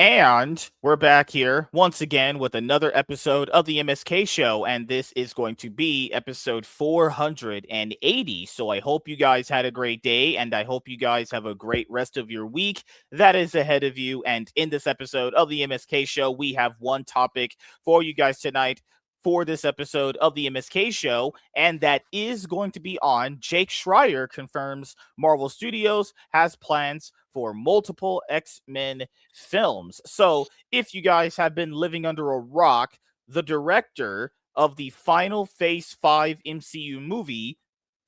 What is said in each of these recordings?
And we're back here once again with another episode of the MSK Show. And this is going to be episode 480. So I hope you guys had a great day and I hope you guys have a great rest of your week that is ahead of you. And in this episode of the MSK Show, we have one topic for you guys tonight for this episode of the MSK Show, and that is going to be on Jake Schreier confirms Marvel Studios has plans for multiple X-Men films. So, if you guys have been living under a rock, the director of the final Phase 5 MCU movie,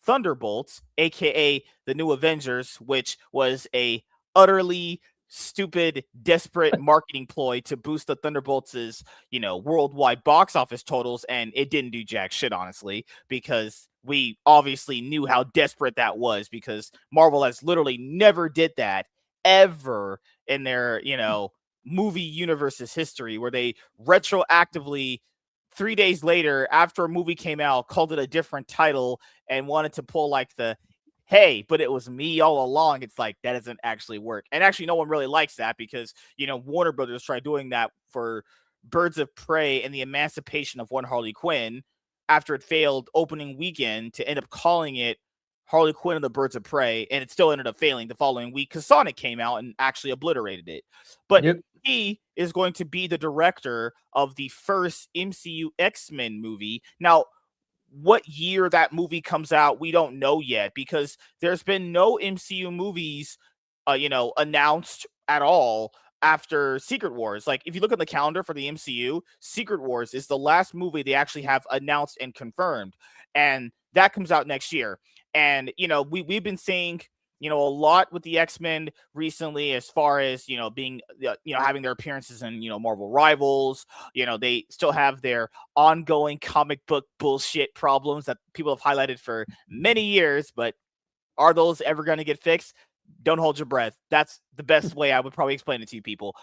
Thunderbolts, aka the New Avengers, which was a utterly stupid, desperate marketing ploy to boost the Thunderbolts' worldwide box office totals, and it didn't do jack shit, honestly, because we obviously knew how desperate that was, because Marvel has literally never did that ever in their, movie universe's history, where they retroactively 3 days later, after a movie came out, called it a different title and wanted to pull like the hey, but it was me all along. It's like, that doesn't actually work. And actually, no one really likes that because, Warner Brothers tried doing that for Birds of Prey and the Emancipation of One Harley Quinn after it failed opening weekend to end up calling it Harley Quinn and the Birds of Prey. And it still ended up failing the following week because Sonic came out and actually obliterated it. But he is going to be the director of the first MCU X-Men movie. Now, what year that movie comes out, we don't know yet, because there's been no MCU movies, announced at all after Secret Wars. Like, if you look at the calendar for the MCU, Secret Wars is the last movie they actually have announced and confirmed, and that comes out next year. And, we've been seeing, a lot with the X-Men recently, as far as, being, having their appearances in, Marvel Rivals. They still have their ongoing comic book bullshit problems that people have highlighted for many years, but are those ever going to get fixed? Don't hold your breath. That's the best way I would probably explain it to you people.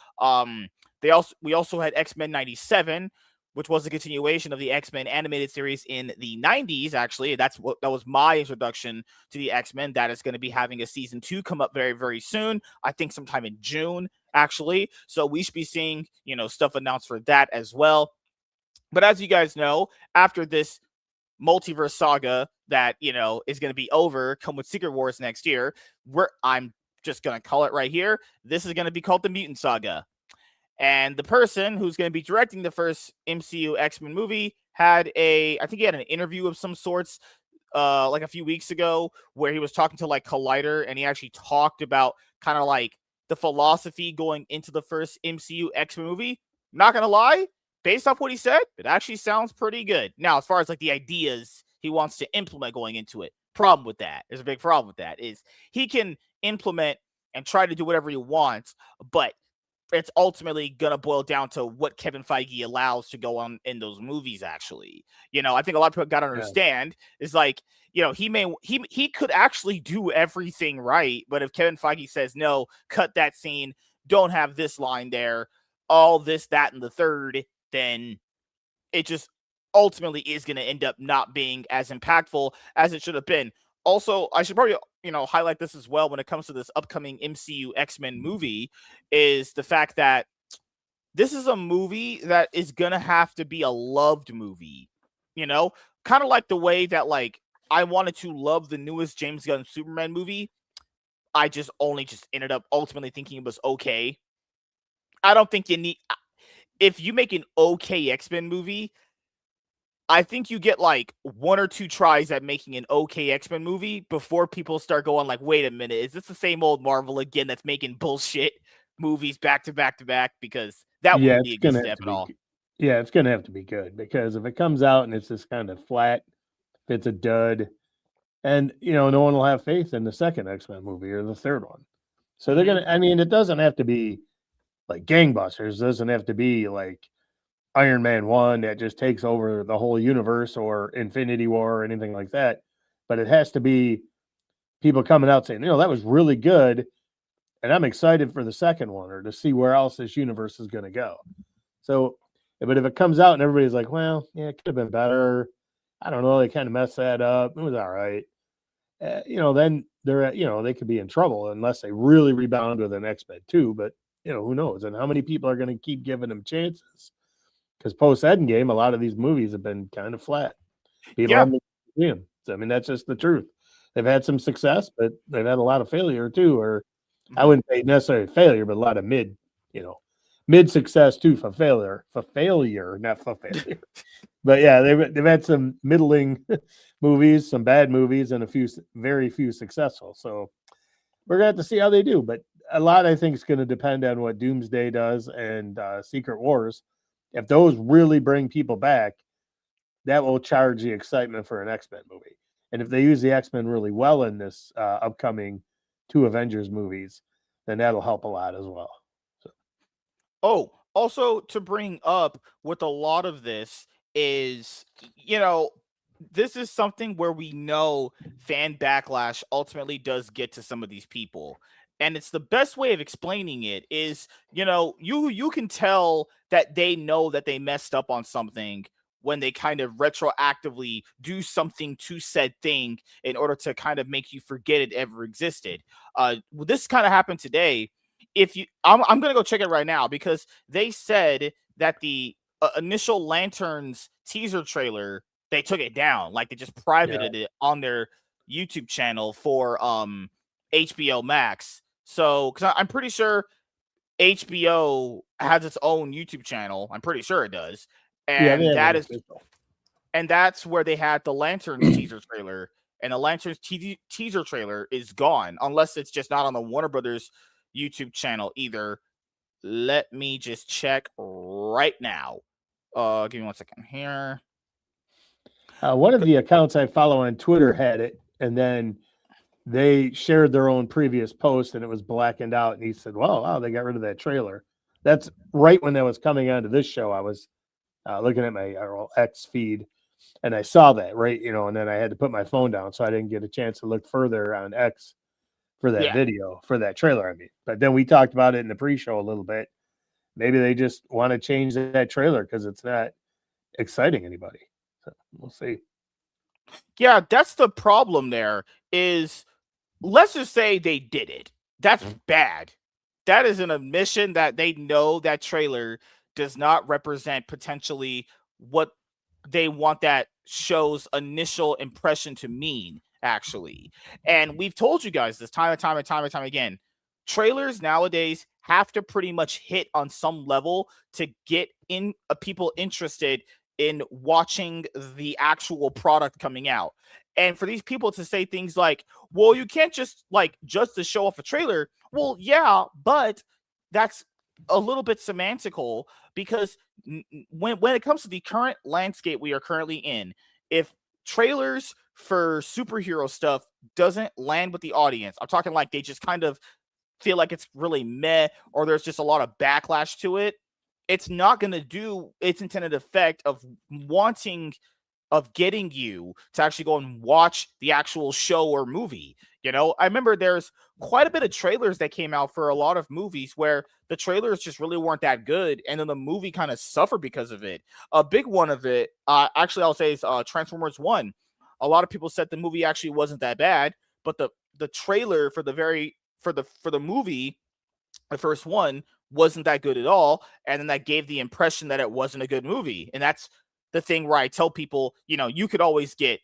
We also had X-Men 97, which was a continuation of the X-Men animated series in the 90s, actually. That was my introduction to the X-Men. That is going to be having a season 2 come up very, very soon. I think sometime in June, actually. So we should be seeing, stuff announced for that as well. But as you guys know, after this multiverse saga that, is going to be over, come with Secret Wars next year, I'm just going to call it right here. This is going to be called the Mutant Saga. And the person who's going to be directing the first MCU X-Men movie I think he had an interview of some sorts like a few weeks ago where he was talking to like Collider, and he actually talked about kind of like the philosophy going into the first MCU X-Men movie. Not going to lie, based off what he said, it actually sounds pretty good. Now, as far as like the ideas he wants to implement going into it, there's a big problem with that, is he can implement and try to do whatever he wants, but it's ultimately going to boil down to what Kevin Feige allows to go on in those movies, actually. I think a lot of people got to understand is like, he could actually do everything right, but if Kevin Feige says, no, cut that scene, don't have this line there, all this, that, and the third, then it just ultimately is going to end up not being as impactful as it should have been. Also, I should probably, highlight this as well when it comes to this upcoming MCU X-Men movie, is the fact that this is a movie that is going to have to be a loved movie, kind of like the way that, like, I wanted to love the newest James Gunn Superman movie. I just ended up ultimately thinking it was okay. I don't think if you make an okay X-Men movie, I think you get like 1 or 2 tries at making an okay X-Men movie before people start going like, wait a minute, is this the same old Marvel again that's making bullshit movies back to back to back? Because that wouldn't be a good step at all. Yeah, it's going to have to be good, because if it comes out and it's just kind of flat, if it's a dud, and, no one will have faith in the second X-Men movie or the third one. So they're going to, it doesn't have to be like gangbusters. It doesn't have to be like Iron Man 1 that just takes over the whole universe, or Infinity War or anything like that. But it has to be people coming out saying, that was really good, and I'm excited for the second one, or to see where else this universe is going to go. So, but if it comes out and everybody's like, well, yeah, it could have been better, I don't know, they kind of messed that up, it was all right, then they're, they could be in trouble unless they really rebound with an X-Men 2. But who knows? And how many people are going to keep giving them chances? Because post Endgame, a lot of these movies have been kind of flat. People Yeah. haven't seen them. So, I mean, that's just the truth. They've had some success, but they've had a lot of failure too. Or I Mhm. wouldn't say necessarily failure, but a lot of mid success too for failure, not for failure. But yeah, they've had some middling movies, some bad movies, and very few successful. So we're gonna have to see how they do. But a lot, I think, is going to depend on what Doomsday does and Secret Wars. If those really bring people back, that will charge the excitement for an X-Men movie. And if they use the X-Men really well in this upcoming 2 Avengers movies, then that'll help a lot as well. So. Oh, also to bring up with a lot of this is, this is something where we know fan backlash ultimately does get to some of these people. And it's the best way of explaining it is, you can tell that they know that they messed up on something when they kind of retroactively do something to said thing in order to kind of make you forget it ever existed. This kind of happened today. If you I'm gonna go check it right now because they said that the initial Lanterns teaser trailer, they took it down, like they just Yeah. privated it on their YouTube channel for HBO Max. So because I'm pretty sure HBO has its own YouTube channel, I'm pretty sure it does, Yeah, they and have an official. that's where they had the Lanterns teaser trailer, and the Lanterns teaser trailer is gone unless it's just not on the Warner Brothers YouTube channel either. Let me just check right now. Give me 1 second here. One of the accounts I follow on Twitter had it, and then they shared their own previous post, and it was blackened out. And he said, "Well, wow, they got rid of that trailer." That's right when that was coming onto this show. I was looking at my X feed, and I saw that, right, and then I had to put my phone down, so I didn't get a chance to look further on X for that Yeah. video, for that trailer. I mean, but then we talked about it in the pre-show a little bit. Maybe they just want to change that trailer because it's not exciting anybody. So we'll see. Yeah, that's the problem there is let's just say they did it. That's bad. That is an admission that they know that trailer does not represent potentially what they want that show's initial impression to mean, actually. And we've told you guys this time and time and time and time again. Trailers nowadays have to pretty much hit on some level to get in people interested in watching the actual product coming out. And for these people to say things like, well, you can't just to show off a trailer. Well, yeah, but that's a little bit semantical because when it comes to the current landscape we are currently in, if trailers for superhero stuff doesn't land with the audience, I'm talking like they just kind of feel like it's really meh or there's just a lot of backlash to it, it's not going to do its intended effect of getting you to actually go and watch the actual show or movie. I remember there's quite a bit of trailers that came out for a lot of movies where the trailers just really weren't that good, and then the movie kind of suffered because of it. A big one of it, actually, I'll say is Transformers 1. A lot of people said the movie actually wasn't that bad, but the trailer for the movie, the first one, wasn't that good at all, and then that gave the impression that it wasn't a good movie. And that's the thing where I tell people, you could always get,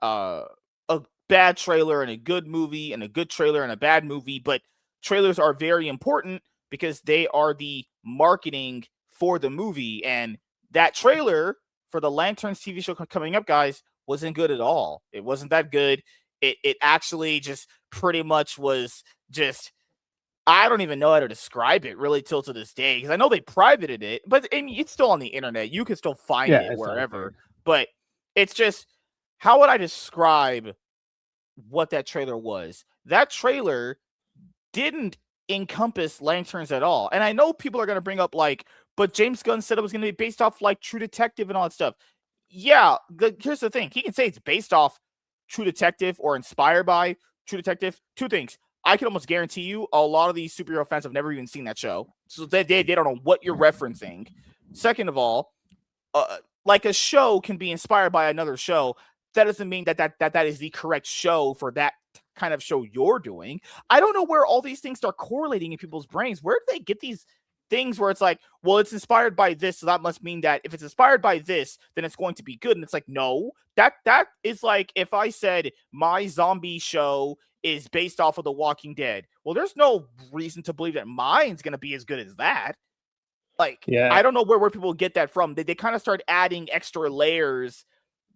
a bad trailer and a good movie and a good trailer and a bad movie, but trailers are very important because they are the marketing for the movie. And that trailer for the Lanterns TV show coming up, guys, wasn't good at all. It wasn't that good. It actually just pretty much was just, I don't even know how to describe it really till to this day because I know they privated it, but I mean, it's still on the internet. You can still find Yeah, it it's out wherever. there. But it's just, how would I describe what that trailer was? That trailer didn't encompass Lanterns at all. And I know people are going to bring up but James Gunn said it was going to be based off True Detective and all that stuff. Yeah, here's the thing. He can say it's based off True Detective or inspired by True Detective. Two things. I can almost guarantee you a lot of these superhero fans have never even seen that show. So they don't know what you're referencing. Second of all, a show can be inspired by another show. That doesn't mean that is the correct show for that kind of show you're doing. I don't know where all these things start correlating in people's brains. Where do they get these things where it's like, well, it's inspired by this, so that must mean that if it's inspired by this, then it's going to be good. And it's like, no, that is like if I said my zombie show is based off of The Walking Dead. Well, there's no reason to believe that mine's going to be as good as that. Like, I don't know where people get that from. They kind of start adding extra layers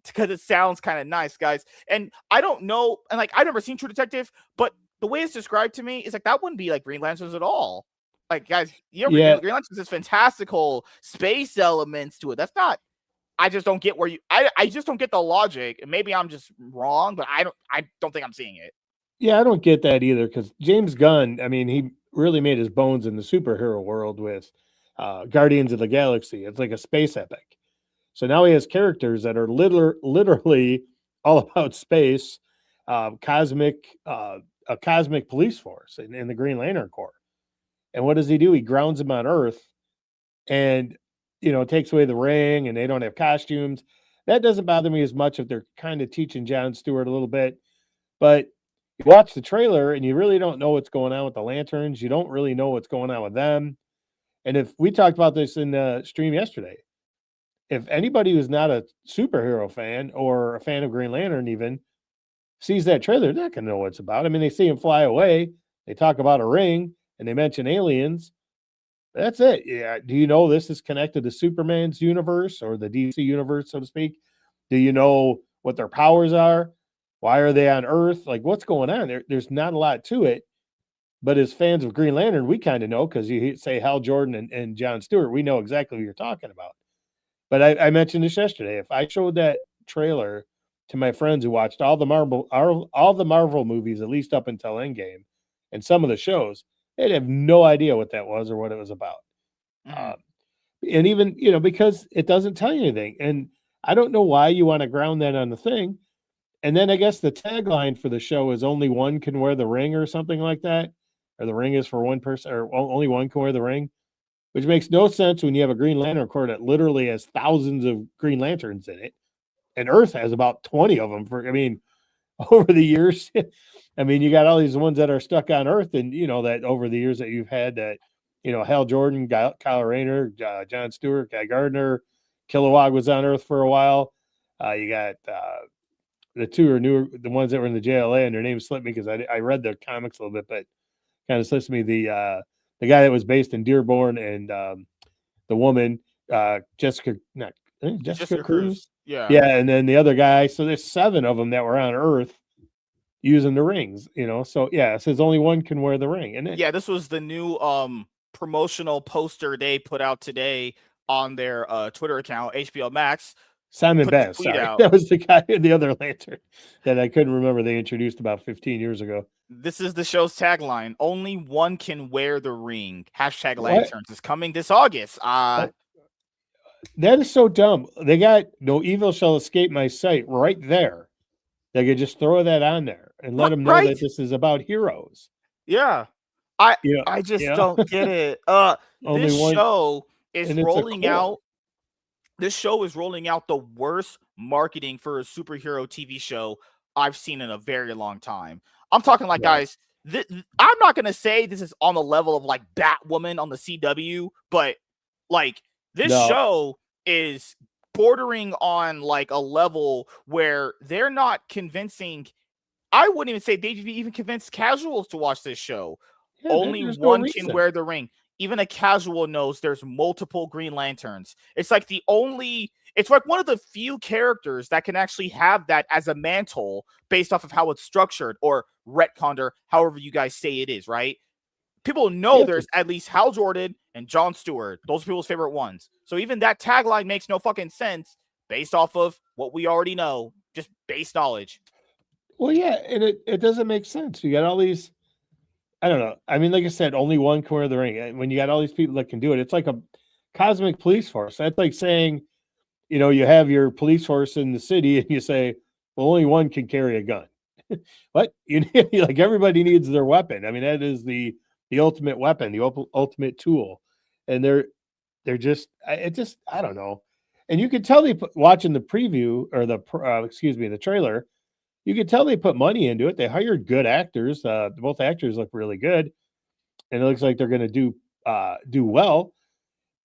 because it sounds kind of nice, guys. And I don't know, and like I've never seen True Detective, but the way it's described to me is like that wouldn't be like Green Lanterns at all. Like, guys, Green Lanterns has fantastical space elements to it. That's not. I just don't get where you. I just don't get the logic. And maybe I'm just wrong, but I don't think I'm seeing it. Yeah, I don't get that either because James Gunn, I mean, he really made his bones in the superhero world with Guardians of the Galaxy. It's like a space epic. So now he has characters that are literally all about space, a cosmic police force in the Green Lantern Corps. And what does he do? He grounds them on Earth and, takes away the ring and they don't have costumes. That doesn't bother me as much if they're kind of teaching Jon Stewart a little bit. But you watch the trailer and you really don't know what's going on with the lanterns. You don't really know what's going on with them. And if we talked about this in the stream yesterday, if anybody who's not a superhero fan or a fan of Green Lantern even sees that trailer, they're not going to know what it's about. I mean, they see him fly away. They talk about a ring and they mention aliens. That's it. Yeah. Do you know this is connected to Superman's universe or the DC universe, so to speak? Do you know what their powers are? Why are they on Earth? Like, what's going on? There's not a lot to it. But as fans of Green Lantern, we kind of know because you say Hal Jordan and Jon Stewart, we know exactly what you're talking about. But I mentioned this yesterday. If I showed that trailer to my friends who watched all the Marvel movies, at least up until Endgame, and some of the shows, they'd have no idea what that was or what it was about. And even, because it doesn't tell you anything. And I don't know why you want to ground that on the thing. And then I guess the tagline for the show is only one can wear the ring or something like that. Or the ring is for one person, or only one can wear the ring, which makes no sense when you have a Green Lantern Corps that literally has thousands of Green Lanterns in it. And Earth has about 20 of them over the years. I mean, you got all these ones that are stuck on Earth and, that over the years that you've had that, Hal Jordan, Kyle Rayner, Jon Stewart, Guy Gardner, Kilowog was on Earth for a while. You got the two are newer, the ones that were in the JLA, and their names slipped me because I read the comics a little bit, but kind of slips me the guy that was based in Dearborn and the woman Jessica Cruz. Yeah, and then the other guy. So there's 7 of them that were on Earth using the rings. So yeah, it says only one can wear the ring. And this was the new promotional poster they put out today on their Twitter account, HBO Max. Simon Bass, sorry. That was the guy in the other lantern that I couldn't remember they introduced about 15 years ago. This is the show's tagline. Only one can wear the ring. #Lanterns is coming this August. That is so dumb. They got no evil shall escape my sight right there. They could just throw that on there and let them know that this is about heroes. Yeah. I just don't get it. This show is rolling out. This show is rolling out the worst marketing for a superhero TV show I've seen in a very long time. I'm talking like, guys, I'm not going to say this is on the level of like Batwoman on the CW, but like this show is bordering on like a level where they're not convincing. I wouldn't even say they'd even convince casuals to watch this show. Yeah, only one can wear the ring. Even a casual knows there's multiple Green Lanterns. It's like it's like one of the few characters that can actually have that as a mantle based off of how it's structured or retconned or however you guys say it is, right? People know there's at least Hal Jordan and Jon Stewart. Those are people's favorite ones. So even that tagline makes no fucking sense based off of what we already know, just base knowledge. Well, yeah, and it doesn't make sense. You got all these, I don't know. I mean, like I said, only one can wear the ring. When you got all these people that can do it, it's like a cosmic police force. That's like saying, you have your police force in the city and you say, well, only one can carry a gun. What? Like everybody needs their weapon. I mean, that is the ultimate weapon, the ultimate tool. And they're just, I don't know. And you could tell watching the preview or the trailer, you could tell they put money into it. They hired good actors. Both actors look really good, and it looks like they're going to do well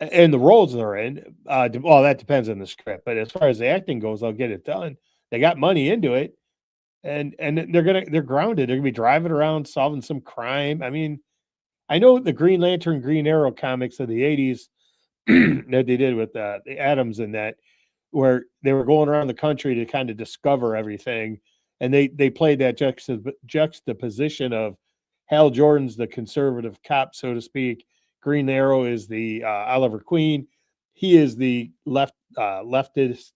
in the roles they're in. Well, that depends on the script, but as far as the acting goes, they'll get it done. They got money into it, and they're grounded. They're gonna be driving around solving some crime. I mean, I know the Green Lantern, Green Arrow comics of the '80s that they did with the Adams and that, where they were going around the country to kind of discover everything, and they played that juxtaposition of Hal Jordan's the conservative cop, so to speak. Green Arrow is the Oliver Queen. He is the leftist.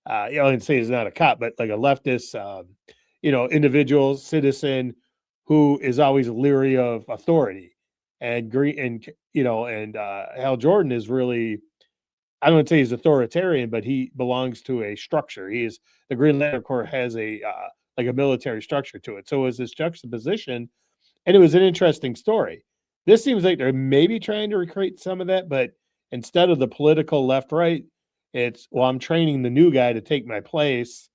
I didn't say he's not a cop, but like a leftist, individual citizen who is always leery of authority. And Hal Jordan is really, I don't say he's authoritarian, but he belongs to a structure. The Green Lantern Corps has a like a military structure to it. So it was this juxtaposition, and it was an interesting story. This seems like they're maybe trying to recreate some of that, but instead of the political left-right, it's, well, I'm training the new guy to take my place.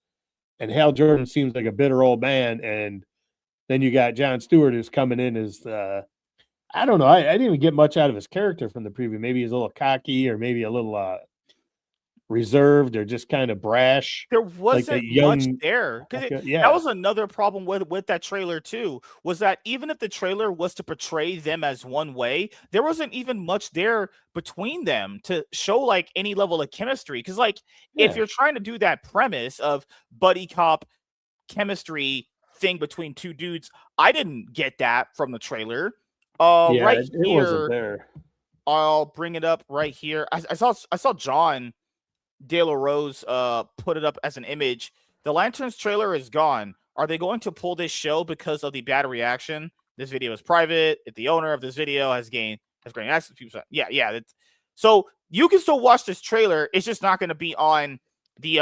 And Hal Jordan seems like a bitter old man. And then you got Jon Stewart, who's coming in as, I don't know. I didn't even get much out of his character from the preview. Maybe he's a little cocky, or maybe a little reserved, or just kind of brash. There wasn't much there, because that was another problem with that trailer too, was that even if the trailer was to portray them as one way, there wasn't even much there between them to show like any level of chemistry. Because if you're trying to do that premise of buddy cop chemistry thing between two dudes, I didn't get that from the trailer. Right it here, wasn't there. I'll bring it up right here. I saw John De La Rose put it up as an image. The Lanterns trailer is gone. Are they going to pull this show because of the bad reaction? This video is private. If the owner of this video has gained access to people, so you can still watch this trailer. It's just not going to be on the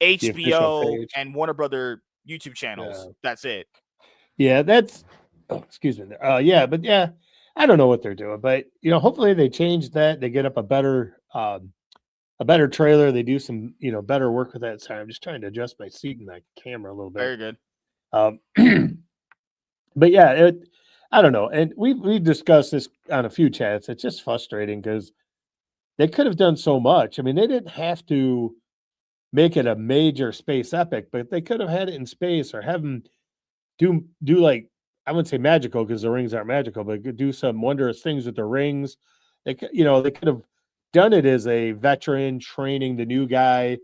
HBO and Warner Brother YouTube channels. That's it. Yeah, that's. Oh, excuse me. But I don't know what they're doing, but hopefully they change that. They get up a better trailer. They do some, better work with that. Sorry, I'm just trying to adjust my seat and my camera a little bit. Very good. But yeah, I don't know. And we've discussed this on a few chats. It's just frustrating because they could have done so much. I mean, they didn't have to make it a major space epic, but they could have had it in space, or have them do like, I wouldn't say magical because the rings aren't magical, but do some wondrous things with the rings. They could have done it as a veteran training the new guy,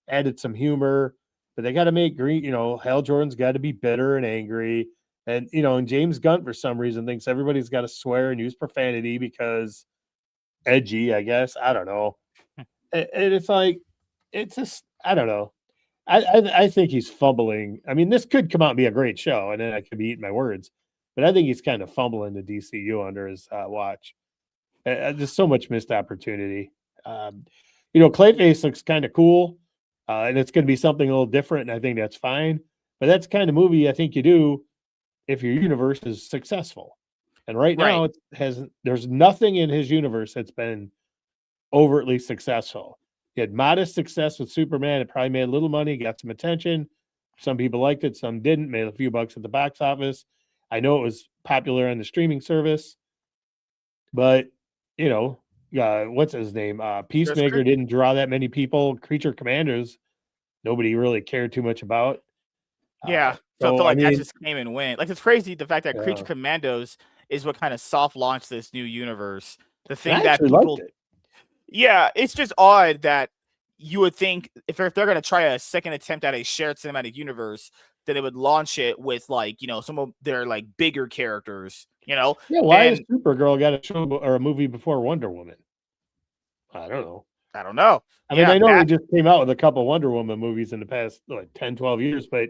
added some humor, but they got to make Hal Jordan's got to be bitter and angry. And, and James Gunn, for some reason, thinks everybody's got to swear and use profanity because edgy, I guess. I don't know. And it's like, it's just, I don't know. I think he's fumbling. I mean, this could come out and be a great show, and then I could be eating my words, but I think he's kind of fumbling the DCU under his watch. There's so much missed opportunity. Clayface looks kind of cool, and it's going to be something a little different, and I think that's fine. But that's the kind of movie I think you do if your universe is successful. And right now, there's nothing in his universe that's been overtly successful. He had modest success with Superman. It probably made a little money, got some attention. Some people liked it, some didn't. Made a few bucks at the box office. I know it was popular on the streaming service, but what's his name? Peacemaker didn't draw that many people. Creature Commanders, nobody really cared too much about. So I feel like that just came and went. Like, it's crazy the fact that Creature Commandos is what kind of soft launched this new universe. The thing that people, it's just odd that you would think if they're going to try a second attempt at a shared cinematic universe, that they would launch it with some of their bigger characters. Why has Supergirl got a show or a movie before Wonder Woman? I don't know. I mean, I know they just came out with a couple Wonder Woman movies in the past 10, 12 years, but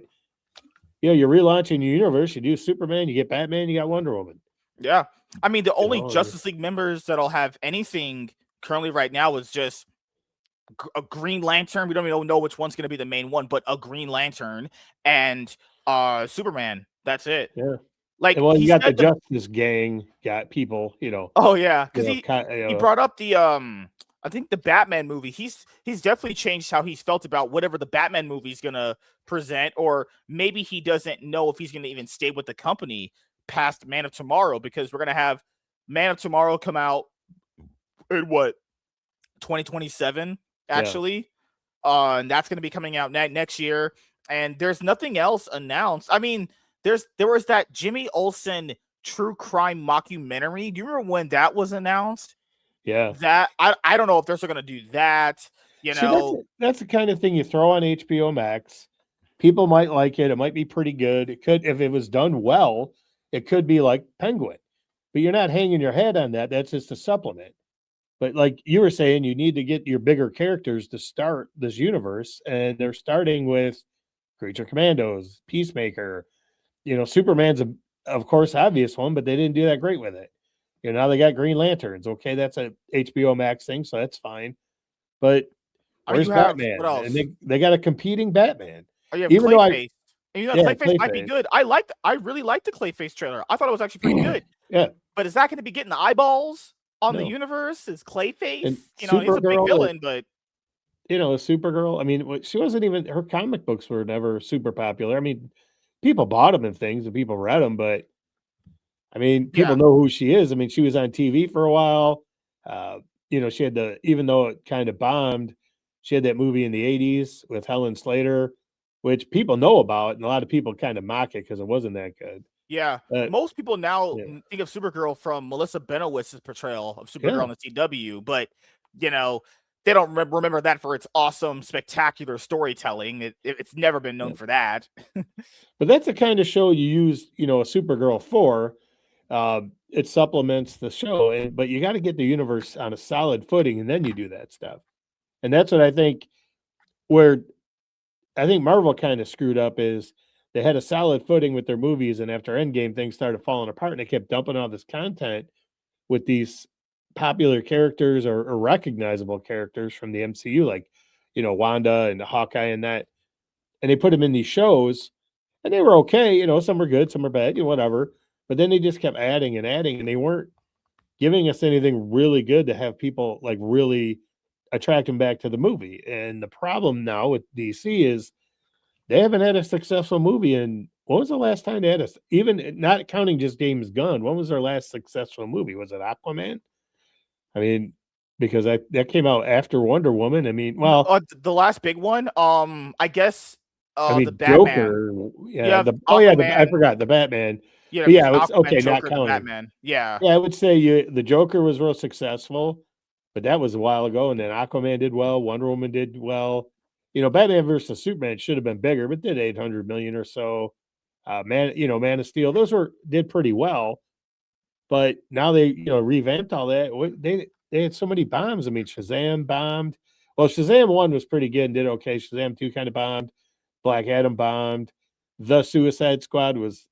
you're relaunching your universe. You do Superman, you get Batman, you got Wonder Woman. Yeah. I mean, the only Justice League members that'll have anything currently right now is just a Green Lantern. We don't even know which one's going to be the main one, but a Green Lantern and Superman. That's it. Yeah. You got the Justice Gang, got people, Oh yeah, because he brought up the I think the Batman movie, he's definitely changed how he's felt about whatever the Batman movie is gonna present, or maybe he doesn't know if he's gonna even stay with the company past Man of Tomorrow, because we're gonna have Man of Tomorrow come out in what, 2027 Yeah. actually, and that's gonna be coming out next year. And there's nothing else announced. I mean, there was that Jimmy Olsen true crime mockumentary. Do you remember when that was announced? Yeah. That I don't know if they're still gonna do that. You See, know, that's the kind of thing you throw on HBO Max. People might like it. It might be pretty good. It could, if it was done well, it could be like Penguin. But you're not hanging your head on that. That's just a supplement. But like you were saying, you need to get your bigger characters to start this universe, and they're starting with Creature Commandos, Peacemaker. Superman's of course obvious one, but they didn't do that great with it. Now they got Green Lanterns. Okay, that's a HBO Max thing, so that's fine. But I mean, where's you have what Batman? And else? they got a competing Batman. Oh, you have Even though Clayface. And yeah, Clayface might be Clayface. good. I really liked the Clayface trailer. I thought it was actually pretty good. Yeah, But is that going to be getting the eyeballs on the no. universe? Is Clayface? And He's a big Supergirl, villain, but Supergirl. I mean, she wasn't even, her comic books were never super popular. I mean, people bought them and things, and people read them, but I mean, people yeah, know who she is. I mean, she was on TV for a while. She had even though it kind of bombed, she had that movie in the 80s with Helen Slater, which people know about, and a lot of people kind of mock it because it wasn't that good. yeah. But Most people now yeah, think of Supergirl from Melissa Benoist's portrayal of Supergirl yeah, on the CW, but you know, they don't remember that for its awesome, spectacular storytelling. It's never been known yeah. for that. But that's the kind of show you use, a Supergirl for. It supplements the show, but you got to get the universe on a solid footing, and then you do that stuff. And that's what I think. Where I think Marvel kind of screwed up is they had a solid footing with their movies, and after Endgame, things started falling apart, and they kept dumping all this content with these popular characters or recognizable characters from the MCU, like Wanda and Hawkeye and that, and they put them in these shows, and they were okay. Some were good, some were bad, whatever. But then they just kept adding and adding, and they weren't giving us anything really good to have people like really attract them back to the movie. And the problem now with DC is they haven't had a successful movie in, when was the last time they had even not counting just James Gunn, when was their last successful movie? Was it Aquaman? I mean, because that came out after Wonder Woman. I mean, well, The last big one, I guess, the Batman. Joker, You yeah, have I Aquaman. forgot the Batman. Yeah, But because yeah, it's Aquaman, okay, not Joker, the counting. Batman. Yeah, Yeah, I would say the Joker was real successful, but that was a while ago. And then Aquaman did well, Wonder Woman did well. Batman versus Superman should have been bigger, but did 800 million or so. Man of Steel, those did pretty well. But now they revamped all that. They had so many bombs. I mean, Shazam bombed. Well, Shazam 1 was pretty good and did okay. Shazam 2 kind of bombed. Black Adam bombed. The Suicide Squad was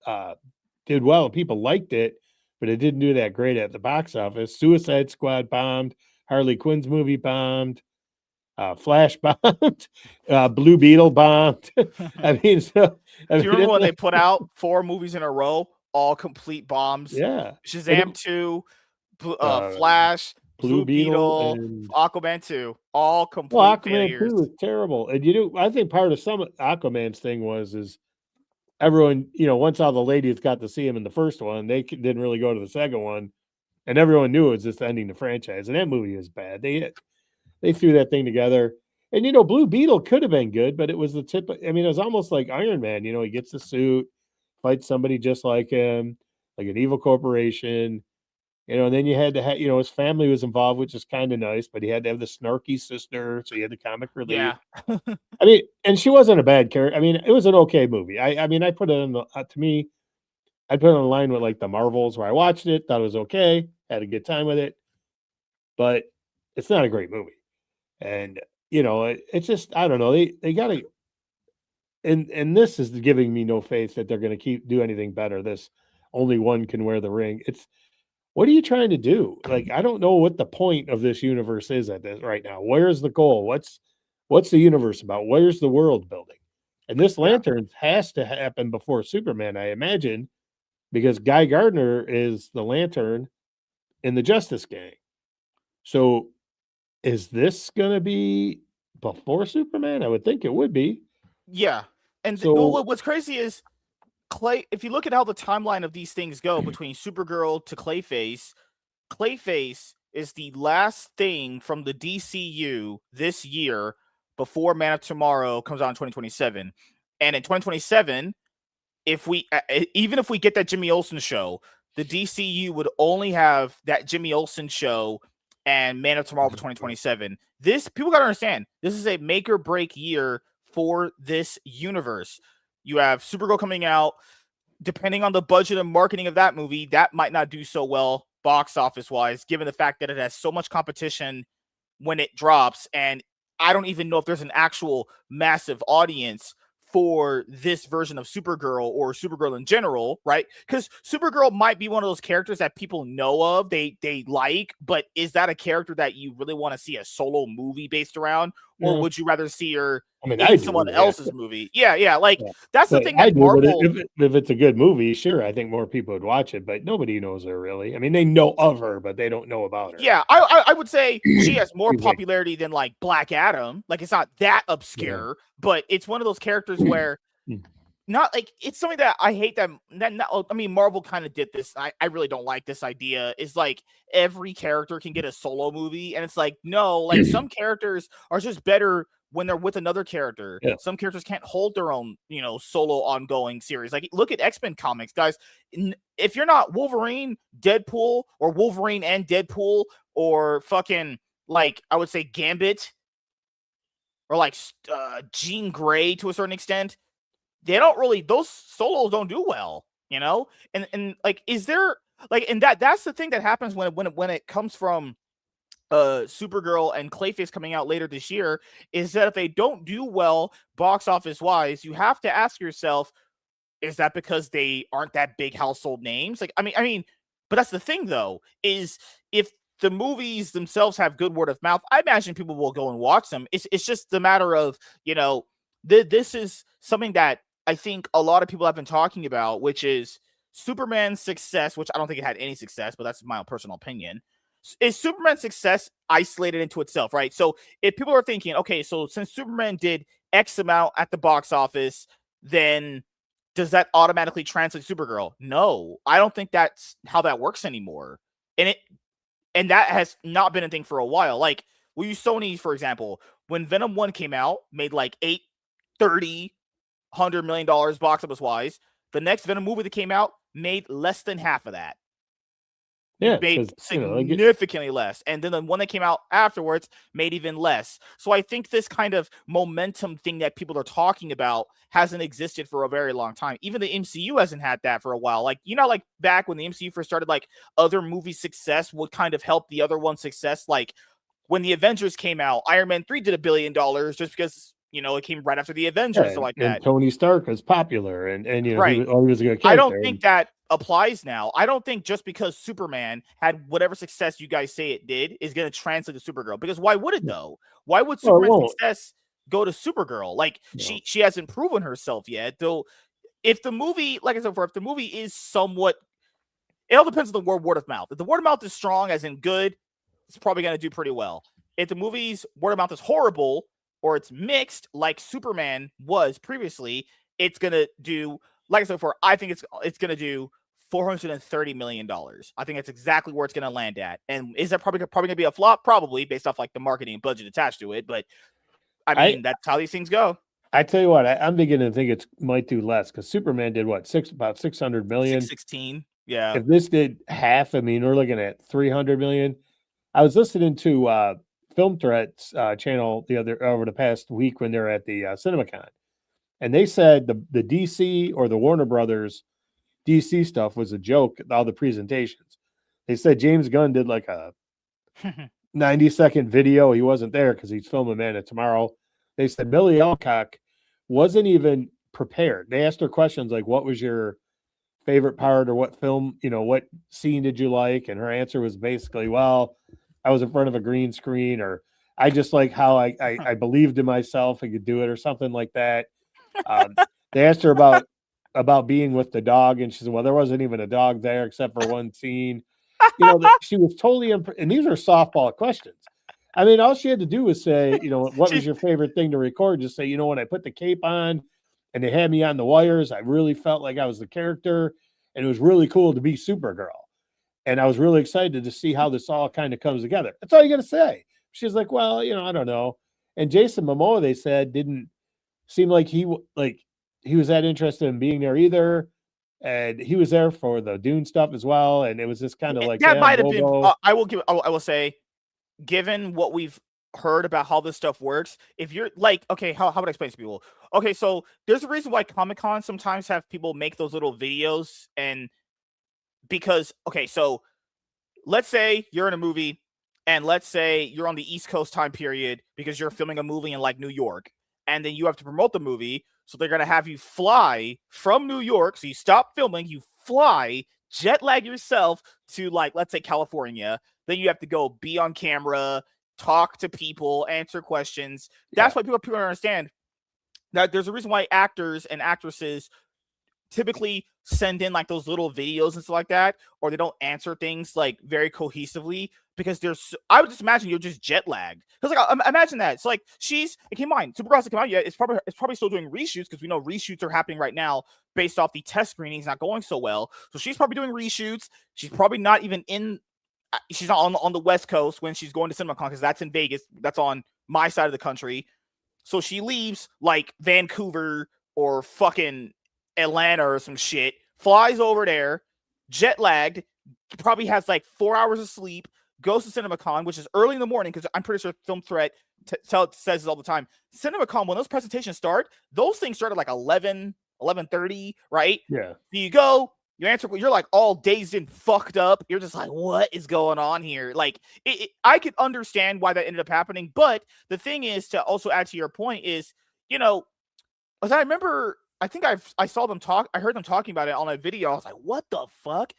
did well and people liked it, but it didn't do that great at the box office. Suicide Squad bombed. Harley Quinn's movie bombed. Flash bombed. Blue Beetle bombed. I mean, Do you remember when they put out 4 movies in a row, all complete bombs? yeah. Shazam 2, Flash, Blue Blue Beetle Beetle, and Aquaman 2, all well, complete Aquaman 2 failures. was terrible. And I think part of some of Aquaman's thing is everyone, once all the ladies got to see him in the first one, they didn't really go to the second one, and everyone knew it was just ending the franchise. And that movie was bad. They threw that thing together, and Blue Beetle could have been good, but it was the tip. I mean, it was almost like Iron Man. He gets the suit, fights somebody just like him, like an evil corporation. And then you had to have, his family was involved, which is kind of nice, but he had to have the snarky sister, so he had the comic relief. Yeah. I mean, and she wasn't a bad character. I mean, it was an okay movie. I mean, I put it in the to me, I put it in line with like the Marvels, where I watched it, thought it was okay, had a good time with it, but it's not a great movie. And it's just, I don't know. They got to, and this is giving me no faith that they're going to do anything better. This only one can wear the ring. It's, what are you trying to do? Like, I don't know what the point of this universe is at this right now. Where's the goal? What's the universe about? Where's the world building? And this Yeah. Lantern has to happen before Superman, I imagine, because Guy Gardner is the Lantern in the Justice Gang. So is this going to be before Superman? I would think it would be. Yeah. And So what's crazy is if you look at how the timeline of these things go between Supergirl to Clayface is the last thing from the DCU this year before Man of Tomorrow comes out in 2027. And in 2027, even if we get that Jimmy Olsen show, the DCU would only have that Jimmy Olsen show and Man of Tomorrow for 2027. This, people got to understand, this is a make or break year for this universe. You have Supergirl coming out. Depending on the budget and marketing of that movie, that might not do so well box office wise, given the fact that it has so much competition when it drops. And I don't even know if there's an actual massive audience for this version of Supergirl or Supergirl in general, right? Because Supergirl might be one of those characters that people know of, they like, but is that a character that you really want to see a solo movie based around? Or would you rather see her in someone else's movie? Yeah. Like, that's the thing that Marvel... If it's a good movie, sure, I think more people would watch it, but nobody knows her really. I mean, they know of her, but they don't know about her. Yeah, I would say she has more popularity than, like, Black Adam. Like, it's not that obscure, but it's one of those characters where... Not like it's something that I hate that I mean, Marvel kind of did this. I really don't like this idea. Is like every character can get a solo movie, and it's like, no, like some characters are just better when they're with another character. Yeah. Some characters can't hold their own, solo ongoing series. Like, look at X-Men comics, guys. If you're not Wolverine, Deadpool, or Wolverine and Deadpool, or fucking, like, I would say Gambit, or like Jean Grey to a certain extent, they don't really, those solos don't do well, and like, is there like, and that's the thing that happens when it comes from Supergirl and Clayface coming out later this year, is that if they don't do well box office wise, you have to ask yourself, is that because they aren't that big household names? Like, I mean, but that's the thing though, is if the movies themselves have good word of mouth, I imagine people will go and watch them. It's just a matter of, this is something that I think a lot of people have been talking about, which is Superman's success, which I don't think it had any success, but that's my personal opinion. Is Superman's success isolated into itself, right? So if people are thinking, okay, so since Superman did X amount at the box office, then does that automatically translate to Supergirl? No, I don't think that's how that works anymore. And that has not been a thing for a while. Like, we'll use Sony, for example. When Venom 1 came out, made like $100 million box office wise. The next Venom movie that came out made less than half of that. Yeah, made significantly less. And then the one that came out afterwards made even less. So I think this kind of momentum thing that people are talking about hasn't existed for a very long time. Even the MCU hasn't had that for a while. Like, like back when the MCU first started, like, other movie success would kind of help the other one's success. Like, when the Avengers came out, Iron Man 3 did $1 billion just because, it came right after the Avengers, so like that. And Tony Stark was popular, and right. he was a good character. I don't think that applies now. I don't think just because Superman had whatever success you guys say it did is going to translate to Supergirl. Because why would it though? Why would Superman's success go to Supergirl? Like, she hasn't proven herself yet. Though, if the movie, like I said before, if the movie is somewhat, it all depends on the word of mouth. If the word of mouth is strong, as in good, it's probably going to do pretty well. If the movie's word of mouth is horrible, or it's mixed like Superman was previously, it's going to do, like I said before, I think it's going to do $430 million. I think that's exactly where it's going to land at. And is that probably going to be a flop? Probably, based off like the marketing budget attached to it. But I mean, that's how these things go. I tell you what, I'm beginning to think it might do less, because Superman did what, about 600 million? 616. Yeah. If this did half, I mean, we're looking at 300 million. I was listening to Film Threats channel over the past week when they're at the CinemaCon, and they said the DC or the Warner Brothers DC stuff was a joke. All the presentations, they said James Gunn did like a 90-second video. He wasn't there because he's filming Man of Tomorrow. They said Millie Alcock wasn't even prepared. They asked her questions like, "What was your favorite part, or what film? What scene did you like?" And her answer was basically, "Well, I was in front of a green screen," or "I just like how I believed in myself and could do it," or something like that. They asked her about being with the dog, and she said, "Well, there wasn't even a dog there except for one scene." She was totally and these are softball questions. I mean, all she had to do was say, what was She, your favorite thing to record? Just say, when I put the cape on and they had me on the wires, I really felt like I was the character, and it was really cool to be Supergirl. And I was really excited to see how this all kind of comes together. That's all you got to say. She's like, well, I don't know. And Jason Momoa, they said, didn't seem like he was that interested in being there either. And he was there for the Dune stuff as well. And it was just kind of like, that yeah, might have been. Bobo. I will say, given what we've heard about how this stuff works, if you're like, okay, how would I explain to people? Okay, so there's a reason why Comic-Con sometimes have people make those little videos, and because okay, so let's say you're in a movie, and let's say you're on the East Coast time period because you're filming a movie in like New York, and then you have to promote the movie, so they're gonna have you fly from New York. So you stop filming, you fly, jet lag yourself to like, let's say California. Then you have to go be on camera, talk to people, answer questions. That's why people don't understand that there's a reason why actors and actresses typically send in like those little videos and stuff like that, or they don't answer things like very cohesively because I would just imagine you're just jet lagged. Because like imagine that. It's like it came on Supergirl's came out yet. It's probably still doing reshoots because we know reshoots are happening right now based off the test screenings not going so well. So she's probably doing reshoots. She's probably not even in. She's not on the West Coast when she's going to CinemaCon because that's in Vegas. That's on my side of the country. So she leaves like Vancouver or fucking Atlanta or some shit, flies over there, jet lagged, probably has like 4 hours of sleep, goes to CinemaCon, which is early in the morning because I'm pretty sure Film Threat says this all the time. CinemaCon, when those presentations start, those things start at like 11:30, right? Yeah. So you go, you answer, you're like all dazed and fucked up. You're just like, what is going on here? Like, I could understand why that ended up happening. But the thing is, to also add to your point is, as I remember, I think I saw them talk. I heard them talking about it on a video. I was like, what the fuck?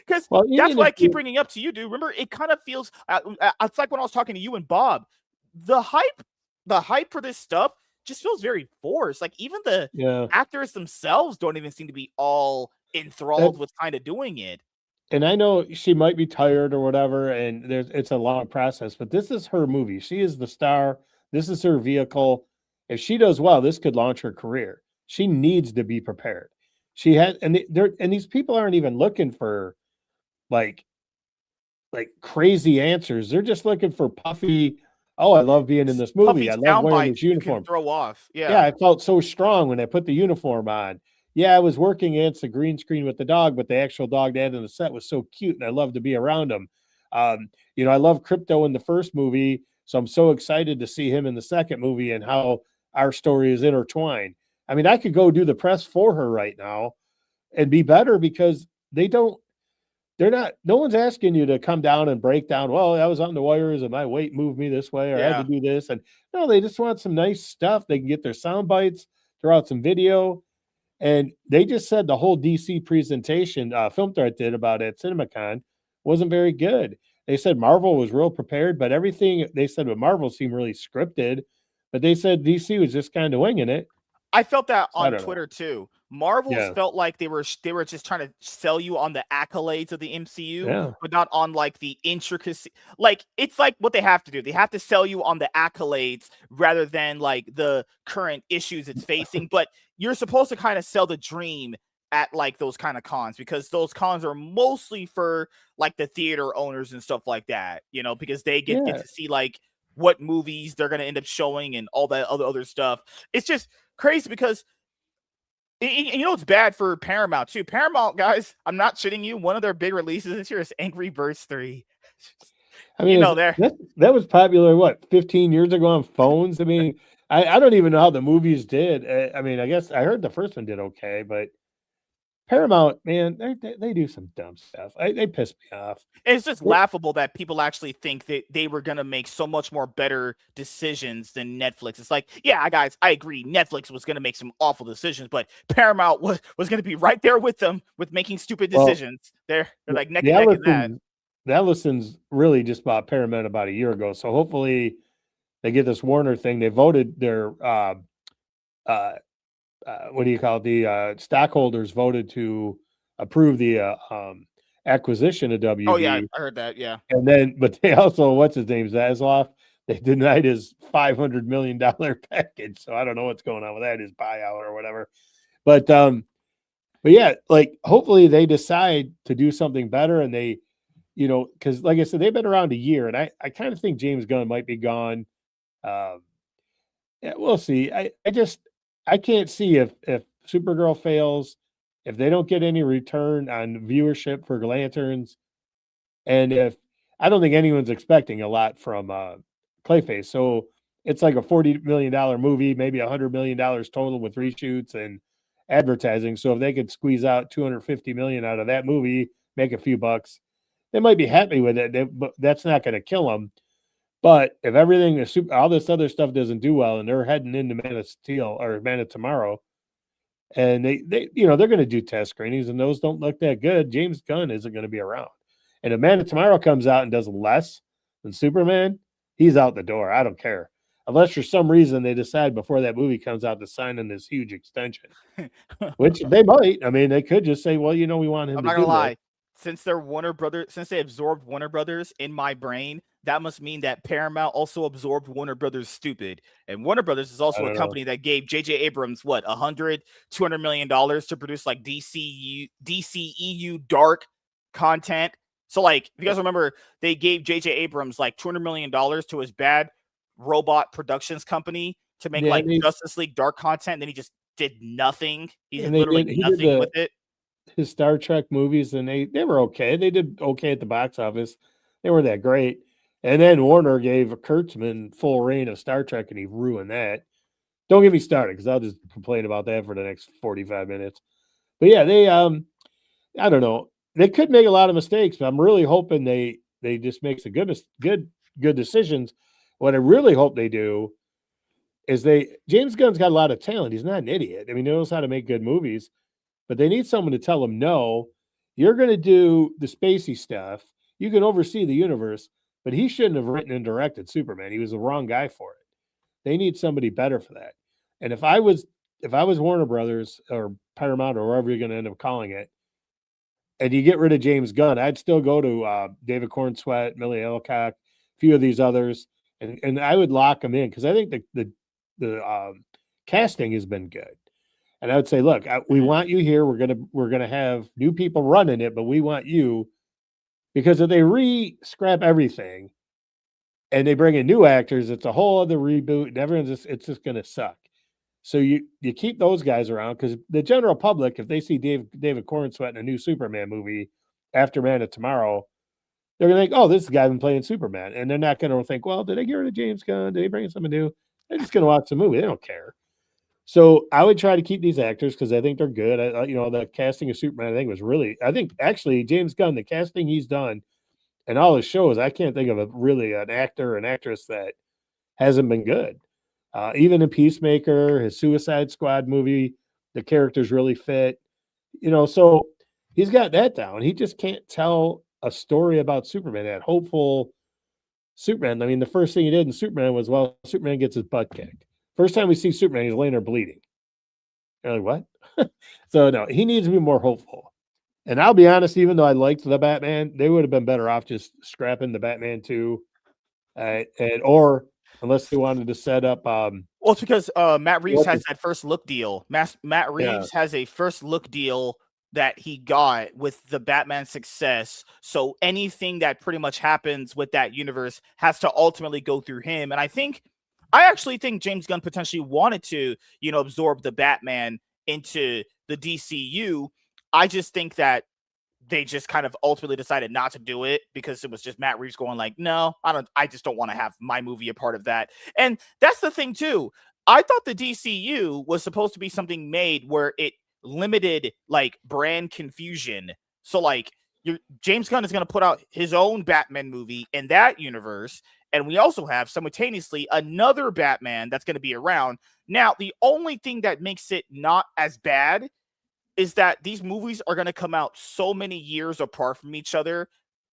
Because that's what I keep bringing up to you, dude. Remember, it kind of feels, it's like when I was talking to you and Bob, the hype for this stuff just feels very forced. Like even the actors themselves don't even seem to be all enthralled with kind of doing it. And I know she might be tired or whatever, and it's a long process, but this is her movie. She is the star. This is her vehicle. If she does well, this could launch her career. She needs to be prepared. She had, and these people aren't even looking for like crazy answers. They're just looking for puffy. Oh, I love being in this movie. I love wearing this uniform. Throw off. Yeah, I felt so strong when I put the uniform on. Yeah, I was working against the green screen with the dog, but the actual dog they had in the set was so cute, and I loved to be around him. I love Crypto in the first movie, so I'm so excited to see him in the second movie and how our story is intertwined. I mean, I could go do the press for her right now and be better because no one's asking you to come down and break down, well, I was on the wires and my weight moved me this way, or I had to do this. And no, they just want some nice stuff. They can get their sound bites, throw out some video. And they just said the whole DC presentation Film Threat did about it at CinemaCon wasn't very good. They said Marvel was real prepared, but everything they said with Marvel seemed really scripted. But they said DC was just kind of winging it. I felt that on Twitter too. Marvel's felt like they were just trying to sell you on the accolades of the MCU, but not on like the intricacy. Like it's like what they have to do. They have to sell you on the accolades rather than like the current issues it's facing. But you're supposed to kind of sell the dream at like those kind of cons because those cons are mostly for like the theater owners and stuff like that, because they get to see like what movies they're going to end up showing and all that other stuff. It's just crazy because it's bad for Paramount too. Paramount, guys, I'm not shitting you. One of their big releases this year is Angry Birds 3. I mean, that was popular, 15 years ago on phones? I mean, I don't even know how the movies did. I mean, I guess I heard the first one did okay, but Paramount, man, they do some dumb stuff. They piss me off. It's just laughable that people actually think that they were going to make so much more better decisions than Netflix. It's like, yeah, guys, I agree. Netflix was going to make some awful decisions, but Paramount was going to be right there with them with making stupid decisions. They're like neck and neck in that. The Ellisons really just bought Paramount about a year ago, so hopefully they get this Warner thing. They voted their what do you call it? The stockholders voted to approve the acquisition of Oh yeah, WB. I heard that. Yeah. And then, but they also, what's his name, Zaslav? They denied his $500 million package. So I don't know what's going on with that, his buyout or whatever. But yeah, like hopefully they decide to do something better, and they, because like I said, they've been around a year, and I kind of think James Gunn might be gone. Um, yeah, we'll see. I can't see if Supergirl fails, if they don't get any return on viewership for Lanterns, and if I don't think anyone's expecting a lot from Clayface. So it's like a $40 million movie, maybe $100 million total with reshoots and advertising. So if they could squeeze out 250 million out of that movie, make a few bucks, they might be happy with it. But that's not going to kill them. But if everything is all this other stuff doesn't do well, and they're heading into Man of Steel or Man of Tomorrow, and they they're going to do test screenings, and those don't look that good, James Gunn isn't going to be around. And if Man of Tomorrow comes out and does less than Superman, he's out the door. I don't care. Unless for some reason they decide before that movie comes out to sign in this huge extension, which they might. I mean, they could just say, well, we want him I'm to not do gonna lie. this. Since they're Warner Brothers, since they absorbed Warner Brothers in my brain, that must mean that Paramount also absorbed Warner Brothers stupid. And Warner Brothers is I also a don't know. company that gave J.J. Abrams what, 200 million dollars to produce like DCEU dark content. So like, if you guys remember, they gave J.J. Abrams like $200 million to his bad robot productions company to make like Justice League dark content. And then he just did nothing. He did literally nothing with it. His Star Trek movies, and they were okay. They did okay at the box office. They weren't that great. And then Warner gave Kurtzman full reign of Star Trek, and he ruined that. Don't get me started, because I'll just complain about that for the next 45 minutes. But yeah, they I don't know. They could make a lot of mistakes, but I'm really hoping they just make some good decisions. What I really hope they do is James Gunn's got a lot of talent. He's not an idiot. I mean, he knows how to make good movies. But they need someone to tell them, no, you're going to do the spacey stuff. You can oversee the universe, but he shouldn't have written and directed Superman. He was the wrong guy for it. They need somebody better for that. And if I was Warner Brothers or Paramount or wherever you're going to end up calling it, and you get rid of James Gunn, I'd still go to David Cornsweet, Millie Alcock, a few of these others, and I would lock them in, because I think the casting has been good. And I would say, look, we want you here. We're gonna have new people running it, but we want you, because if they scrap everything and they bring in new actors, it's a whole other reboot, and it's just gonna suck. So you keep those guys around, because the general public, if they see David Cornsweet in a new Superman movie after Man of Tomorrow, they're gonna think, oh, this is the guy been playing Superman, and they're not gonna think, well, did they get rid of James Gunn? Did they bring in someone new? They're just gonna watch the movie. They don't care. So I would try to keep these actors, because I think they're good. The casting of Superman, I think actually James Gunn, the casting he's done and all his shows, I can't think of an actor or an actress that hasn't been good. Even in Peacemaker, his Suicide Squad movie, the characters really fit. So he's got that down. He just can't tell a story about Superman, that hopeful Superman. I mean, the first thing he did in Superman was, well, Superman gets his butt kicked. First time we see Superman, he's laying there bleeding. You're like, what? So, no, he needs to be more hopeful. And I'll be honest, even though I liked the Batman, they would have been better off just scrapping the Batman 2. Or unless they wanted to set up. Well, it's because Matt Reeves has that first look deal. Matt Reeves has a first look deal that he got with the Batman success. So anything that pretty much happens with that universe has to ultimately go through him. And I actually think James Gunn potentially wanted to, absorb the Batman into the DCU. I just think that they just kind of ultimately decided not to do it, because it was just Matt Reeves going like, no, I just don't want to have my movie a part of that. And that's the thing too. I thought the DCU was supposed to be something made where it limited like brand confusion. So like James Gunn is going to put out his own Batman movie in that universe. And we also have simultaneously another Batman that's going to be around. Now, the only thing that makes it not as bad is that these movies are going to come out so many years apart from each other.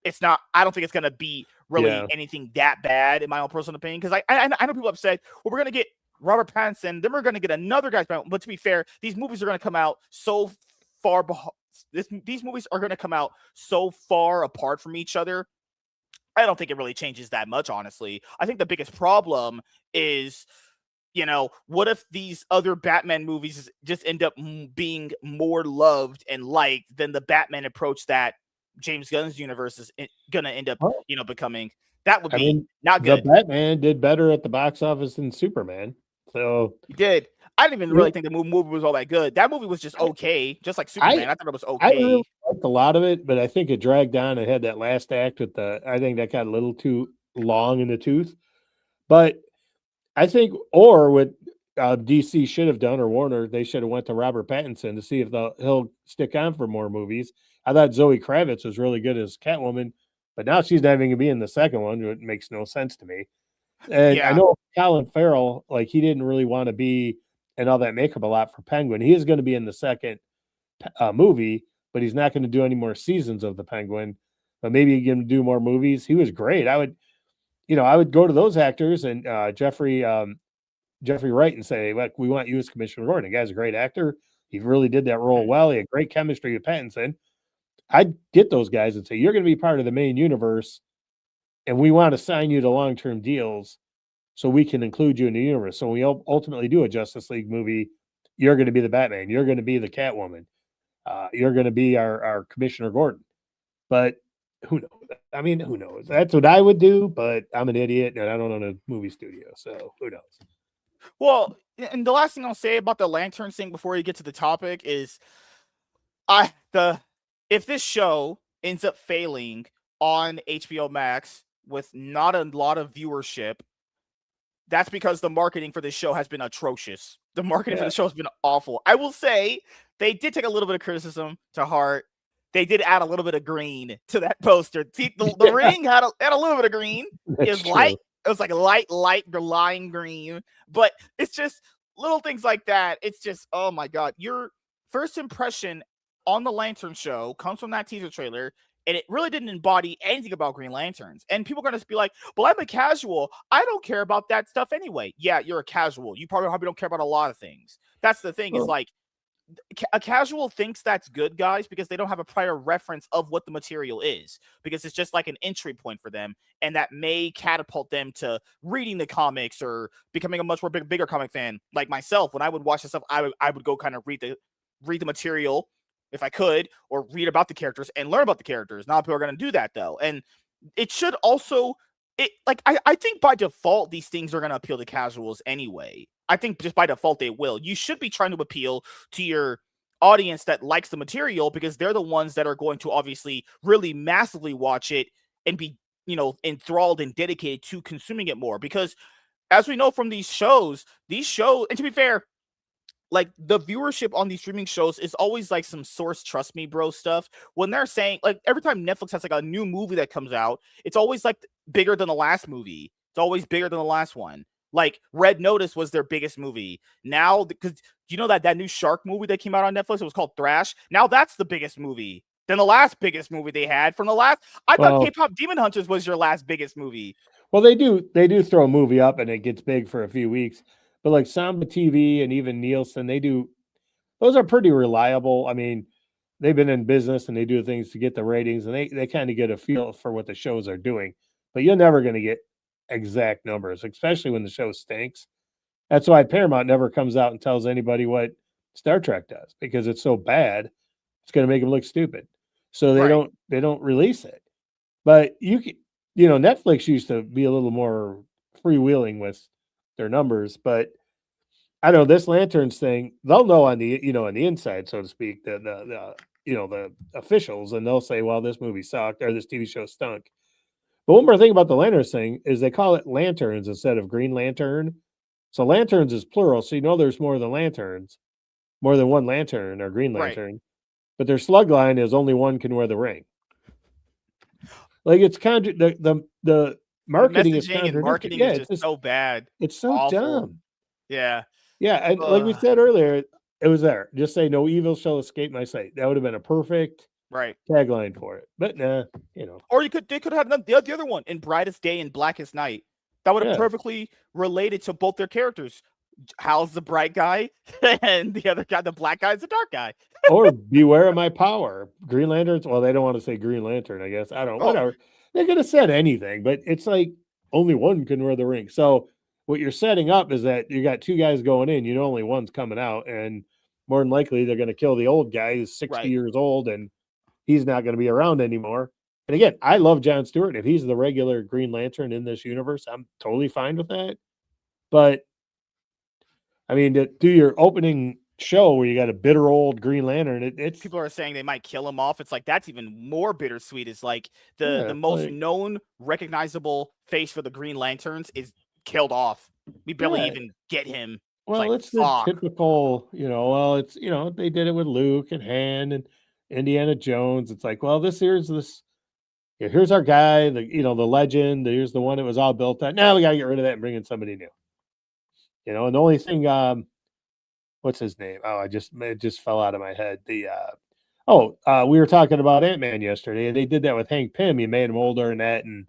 I don't think it's going to be really anything that bad, in my own personal opinion. Because I know people have said, well, we're going to get Robert Pattinson, then we're going to get another guy. But to be fair, these movies are going to come out so far these movies are going to come out so far apart from each other. I don't think it really changes that much, honestly. I think the biggest problem is, what if these other Batman movies just end up being more loved and liked than the Batman approach that James Gunn's universe is going to end up, Well, becoming? That would I be mean, not the good. Batman did better at the box office than Superman. So He did. I didn't even you really know, think the movie was all that good. That movie was just okay, just like I Superman. I thought it was I really okay. liked a lot of it, but I think it dragged on. It had that last act with I think that got a little too long in the tooth. But I think, or what DC should have done, or Warner, they should have went to Robert Pattinson to see if he'll stick on for more movies. I thought Zoe Kravitz was really good as Catwoman, but now she's not even going to be in the second one. It makes no sense to me. And I Yeah. know Colin Farrell, like he didn't really want to be in all that makeup a lot for Penguin. He is going to be in the second movie, but he's not going to do any more seasons of the Penguin. But maybe he can do more movies. He was great. I would go to those actors and Jeffrey Wright and say, "Look, we want you as Commissioner Gordon. The guy's a great actor. He really did that role well. He had great chemistry with Pattinson." I'd get those guys and say, "You're going to be part of the main universe, and we want to sign you to long-term deals so we can include you in the universe. So when we ultimately do a Justice League movie, you're going to be the Batman. You're going to be the Catwoman. You're going to be our Commissioner Gordon." But who knows? I mean, who knows? That's what I would do, but I'm an idiot and I don't own a movie studio, so who knows? Well, and the last thing I'll say about the Lanterns thing before you get to the topic is, if this show ends up failing on HBO Max with not a lot of viewership, that's because the marketing for this show has been atrocious. The marketing for the show has been awful. I will say they did take a little bit of criticism to heart. They did add a little bit of green to that poster. See, the ring had a little bit of green. It was light. It was like light lime green. But it's just little things like that. It's just, oh my God. Your first impression on the Lantern show comes from that teaser trailer, and it really didn't embody anything about Green Lanterns. And people are going to be like, well, I'm a casual. I don't care about that stuff anyway. Yeah, you're a casual. You probably don't care about a lot of things. That's the thing, is like, a casual thinks that's good, guys, because they don't have a prior reference of what the material is, because it's just like an entry point for them, and that may catapult them to reading the comics or becoming a much more bigger comic fan. Like myself, when I would watch this stuff, I would go kind of read the material if I could, or read about the characters and learn about the characters. Not people are going to do that though, and it should also, I think by default these things are going to appeal to casuals anyway. I think just by default they will. You should be trying to appeal to your audience that likes the material, because they're the ones that are going to obviously really massively watch it and be, enthralled and dedicated to consuming it more. Because as we know from these shows, and to be fair, like the viewership on these streaming shows is always like some source trust me bro stuff. When they're saying, like, every time Netflix has like a new movie that comes out, it's always like bigger than the last movie. It's always bigger than the last one. Like Red Notice was their biggest movie. Now, because you know that new shark movie that came out on Netflix, it was called Thrash. Now that's the biggest movie than the last biggest movie they had from the last. I thought K-pop Demon Hunters was your last biggest movie. Well, they do throw a movie up and it gets big for a few weeks. But like Samba TV and even Nielsen, those are pretty reliable. I mean, they've been in business and they do things to get the ratings, and they kind of get a feel for what the shows are doing. But you're never going to get exact numbers, especially when the show stinks. That's why Paramount never comes out and tells anybody what Star Trek does, because it's so bad, it's going to make them look stupid. So they don't release it. But Netflix used to be a little more freewheeling with their numbers, but I don't know, this Lanterns thing, they'll know on the inside, so to speak, the officials, and they'll say, well, this movie sucked or this TV show stunk. But one more thing about the Lanterns thing is they call it Lanterns instead of Green Lantern. So Lanterns is plural, so there's more than lanterns, more than one lantern or Green Lantern. Right. But their slug line is only one can wear the ring. Like, it's kind of the marketing is and marketing is just so bad. It's so awful. Dumb. Yeah. Yeah, and like we said earlier, it was there. Just say no evil shall escape my sight. That would have been a perfect tagline for it. But nah, Or they could have done the other one in Brightest Day and Blackest Night. That would have perfectly related to both their characters. Hal's the bright guy, and the other guy, the black guy, is the dark guy. Or beware of my power. Green Lanterns. Well, they don't want to say Green Lantern, I guess. I don't know. Oh, Whatever. They could have said anything, but it's like only one can wear the ring. So what you're setting up is that you got two guys going in. You know, only one's coming out, and more than likely they're going to kill the old guy who's 60 right. years old, and he's not going to be around anymore. And again, I love John Stewart. If he's the regular Green Lantern in this universe, I'm totally fine with that. But I mean, to do your opening show where you got a bitter old Green Lantern, it's People are saying they might kill him off. It's like that's even more bittersweet. It's like the yeah, most like, known, recognizable face for the Green Lanterns is killed off. We barely yeah. even get him. Well, Like, it's the fuck. typical, well, it's they did it with Luke and Han and Indiana Jones. It's like, well, here's our guy, the legend. Here's the one that was all built on. Now we gotta get rid of that and bring in somebody new. And the only thing, what's his name? Oh, it just fell out of my head. We were talking about Ant-Man yesterday, and they did that with Hank Pym. You made him older and that, and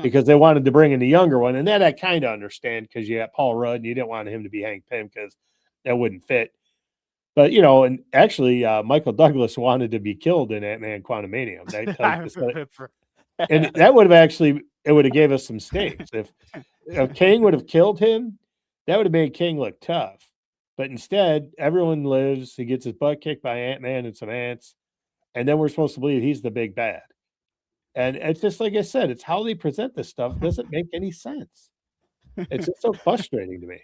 because they wanted to bring in the younger one, and that I kind of understand because you got Paul Rudd, and you didn't want him to be Hank Pym because that wouldn't fit. But and actually, Michael Douglas wanted to be killed in Ant-Man Quantumania. And that would have actually gave us some stakes if King would have killed him. That would have made King look tough. But instead, everyone lives. He gets his butt kicked by Ant-Man and some ants, and then we're supposed to believe he's the big bad. And it's just like I said, it's how they present this stuff doesn't make any sense. It's just so frustrating to me.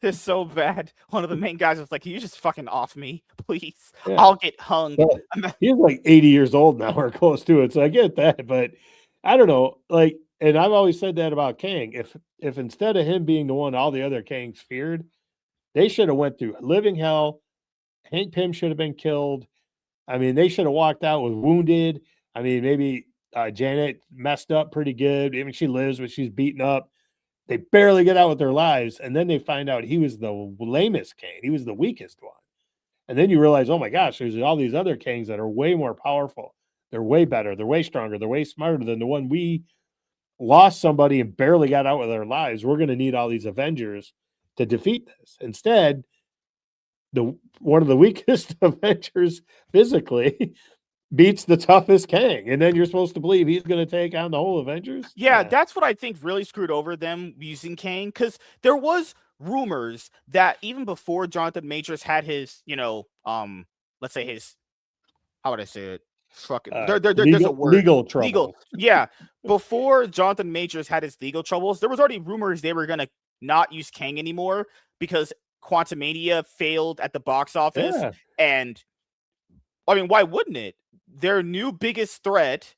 It's so bad. One of the main guys was like, "Can you just fucking off me, please? Yeah. I'll get hung." Well, he's like 80 years old now or close to it, so I get that. But I don't know, and I've always said that about Kang. If instead of him being the one all the other Kangs feared, they should have went through living hell. Hank Pym should have been killed. I mean, they should have walked out with wounded. I mean, maybe Janet messed up pretty good. I mean, she lives, but she's beaten up. They barely get out with their lives, and then they find out he was the lamest Kang. He was the weakest one. And then you realize, oh my gosh, there's all these other Kangs that are way more powerful. They're way better. They're way stronger. They're way smarter than the one we lost somebody and barely got out with their lives. We're going to need all these Avengers to defeat this. Instead, one of the weakest Avengers physically beats the toughest Kang, and then you're supposed to believe he's going to take on the whole Avengers. Yeah, that's what I think really screwed over them using Kang, because there was rumors that even before Jonathan Majors had his, let's say his, how would I say it? There's a word. Legal trouble. Yeah. Before Jonathan Majors had his legal troubles, there was already rumors they were going to not use Kang anymore because Quantumania failed at the box office. Yeah. And I mean, why wouldn't it? Their new biggest threat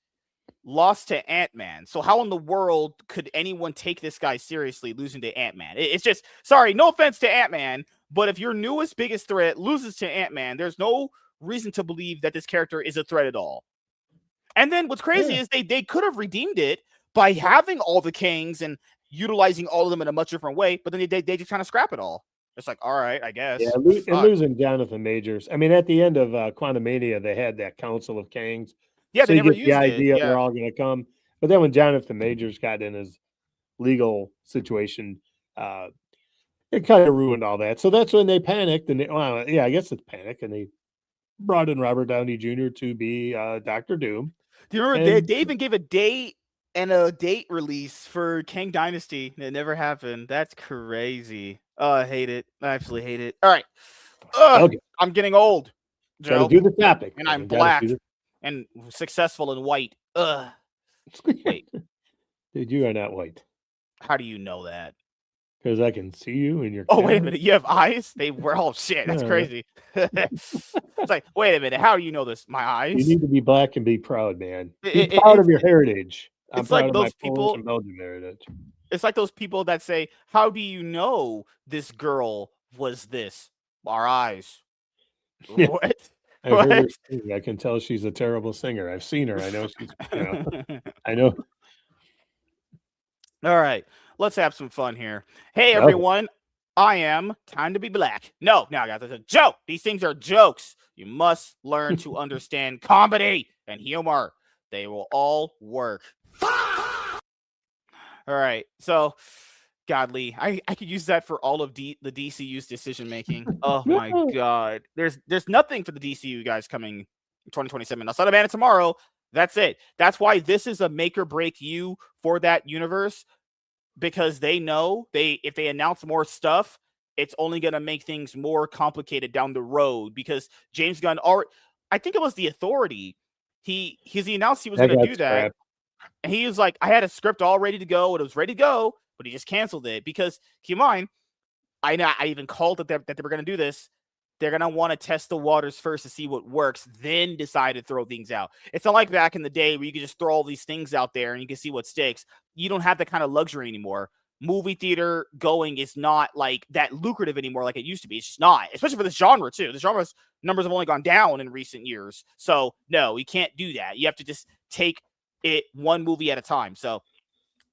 lost to Ant-Man. So how in the world could anyone take this guy seriously losing to Ant-Man? It's just, sorry, no offense to Ant-Man, but if your newest biggest threat loses to Ant-Man, there's no reason to believe that this character is a threat at all. And then what's crazy is they could have redeemed it by having all the Kangs and utilizing all of them in a much different way, but then they just kind of scrap it all. It's like, all right, I guess. Yeah, and losing Jonathan Majors. I mean, at the end of Quantumania, they had that Council of Kangs. Yeah, so they never you get used the idea it. Yeah. they're all going to come. But then when Jonathan Majors got in his legal situation, it kind of ruined all that. So that's when they panicked. And I guess it's panic. And they brought in Robert Downey Jr. to be Dr. Doom. Do you remember they even gave a date and a date release for Kang Dynasty? It never happened. That's crazy. I hate it. I absolutely hate it. All right. Okay. I'm getting old, Joe. Gotta do the topic. And I'm black and successful and white. Wait. Dude, you are not white. How do you know that? Because I can see you in your wait a minute. You have eyes? They were all shit. That's crazy. It's like, wait a minute. How do you know this? My eyes? You need to be black and be proud, man. Be proud of your heritage. I'm it's proud like of those my people. Polish and Belgian heritage. It's like those people that say, how do you know this girl was this? Our eyes. Yeah. What? I heard her sing. I can tell she's a terrible singer. I've seen her. I know she's, I know. All right. Let's have some fun here. Hey, everyone. I am time to be black. No, guys, it's a joke. These things are jokes. You must learn to understand comedy and humor. They will all work. All right. So Godly. I could use that for all of the DCU's decision making. Oh my god. There's nothing for the DCU guys coming in 2027. Outside of Man of Tomorrow, that's it. That's why this is a make or break you for that universe, because they know if they announce more stuff, it's only going to make things more complicated down the road, because James Gunn, or I think it was the Authority, he announced he was going to do that. And he was like, I had a script all ready to go, and it was ready to go, but he just canceled it because, keep in mind, I even called it that they were going to do this. They're going to want to test the waters first to see what works, then decide to throw things out. It's not like back in the day where you could just throw all these things out there and you can see what sticks. You don't have that kind of luxury anymore. Movie theater going is not like that lucrative anymore like it used to be. It's just not, especially for this genre too. The genre's numbers have only gone down in recent years. So no, you can't do that. You have to just take it one movie at a time. So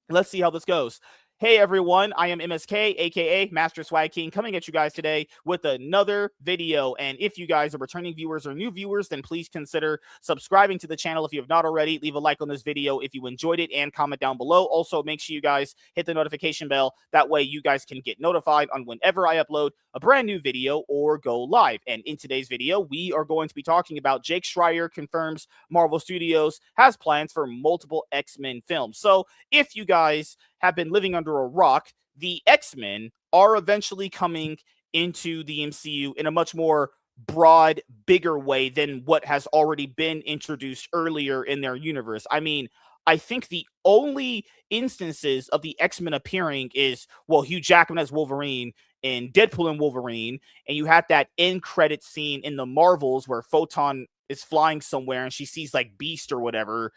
let's see how this goes. Hey everyone, I am MSK, aka Master Swag King, coming at you guys today with another video. And if you guys are returning viewers or new viewers, then please consider subscribing to the channel if you have not already. Leave a like on this video if you enjoyed it and comment down below. Also, make sure you guys hit the notification bell. That way you guys can get notified on whenever I upload a brand new video or go live. And in today's video, we are going to be talking about Jake Schreier confirms Marvel Studios has plans for multiple X-Men films. So if you guys have been living under a rock, the X-Men are eventually coming into the MCU in a much more broad, bigger way than what has already been introduced earlier in their universe. I mean, I think the only instances of the X-Men appearing is, well, Hugh Jackman as Wolverine in Deadpool and Wolverine, and you had that end credit scene in the Marvels where Photon is flying somewhere and she sees like Beast or whatever,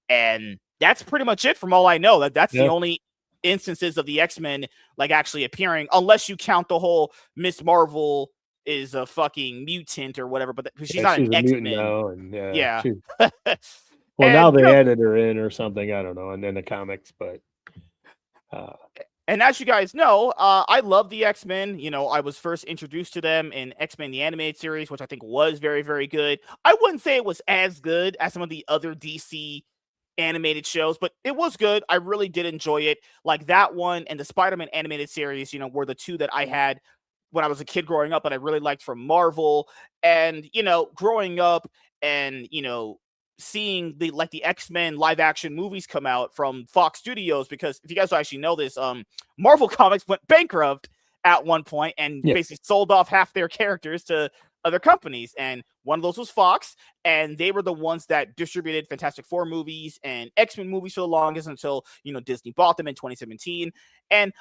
and that's pretty much it from all I know. That's the only instances of the X-Men like actually appearing, unless you count the whole Miss Marvel is a fucking mutant or whatever, but she's not an X-Men now, and yeah. Well, and, now they added her in or something, I don't know, and then the comics, but and as you guys know, I love the X-Men. You know, I was first introduced to them in X-Men the Animated Series, which I think was very, very good. I wouldn't say it was as good as some of the other DC animated shows, but it was good. I really did enjoy it. Like that one and the Spider-Man animated series, you know, were the two that I had when I was a kid growing up and I really liked from Marvel. And, you know, growing up and, you know, seeing the X-Men live action movies come out from Fox Studios, because if you guys don't actually know this, Marvel Comics went bankrupt at one point and basically sold off half their characters to other companies, and one of those was Fox, and they were the ones that distributed Fantastic Four movies and X-Men movies for the longest until, you know, Disney bought them in 2017. And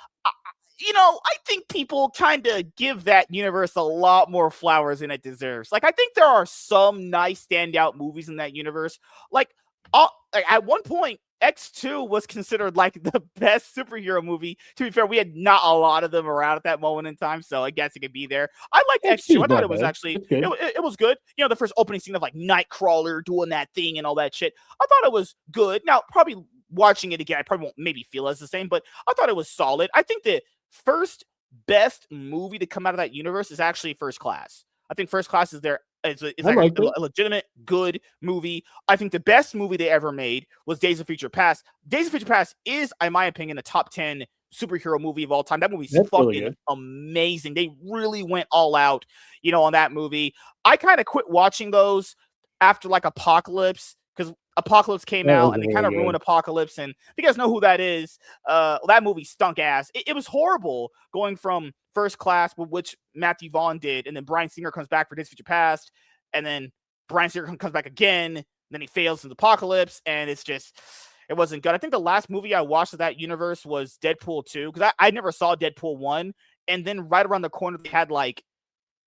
you know, I think people kind of give that universe a lot more flowers than it deserves. Like, I think there are some nice standout movies in that universe. Like at one point, X2 was considered like the best superhero movie. To be fair, we had not a lot of them around at that moment in time, so I guess it could be there. I liked X2. I thought it was actually it was good. You know, the first opening scene of like Nightcrawler doing that thing and all that shit. I thought it was good. Now, probably watching it again, I probably won't maybe feel as the same, but I thought it was solid. I think the first best movie to come out of that universe is actually First Class. I think First Class is there. It's like a legitimate good movie. I think the best movie they ever made was Days of Future Past. Days of Future Past is, in my opinion, a top 10 superhero movie of all time. That movie's fucking amazing. They really went all out, you know, on that movie. I kind of quit watching those after like Apocalypse, because Apocalypse came out and they kind of ruined Apocalypse. And if you guys know who that is, that movie stunk ass. It was horrible going from First Class, which Matthew Vaughn did, and then Bryan Singer comes back for Days of Future Past, and then Bryan Singer comes back again, and then he fails in Apocalypse, and it's just, it wasn't good. I think the last movie I watched of that universe was Deadpool 2, because I never saw Deadpool 1, and then right around the corner they had like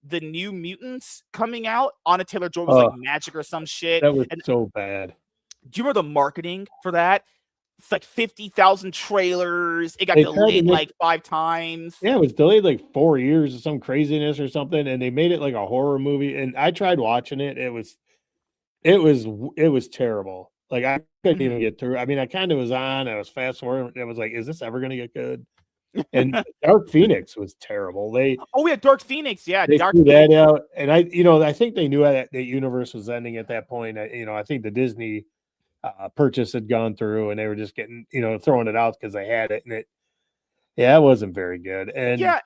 the New Mutants coming out. Anna Taylor-Joy was like magic or some shit. That was so bad. Do you remember the marketing for that? It's like 50,000 trailers. It got delayed like 5 times. Yeah, it was delayed like 4 years or some craziness or something, and they made it like a horror movie. And I tried watching it. It was terrible. Like, I couldn't even get through. I mean, I kind of was on. I was fast forwarding. I was like, is this ever going to get good? And Dark Phoenix was terrible. We had Dark Phoenix. Yeah, they Dark threw Phoenix. that out. And I think they knew that the universe was ending at that point. I think the Disney purchase had gone through, and they were just getting, throwing it out because they had it, and Yeah, it wasn't very good. And Yeah,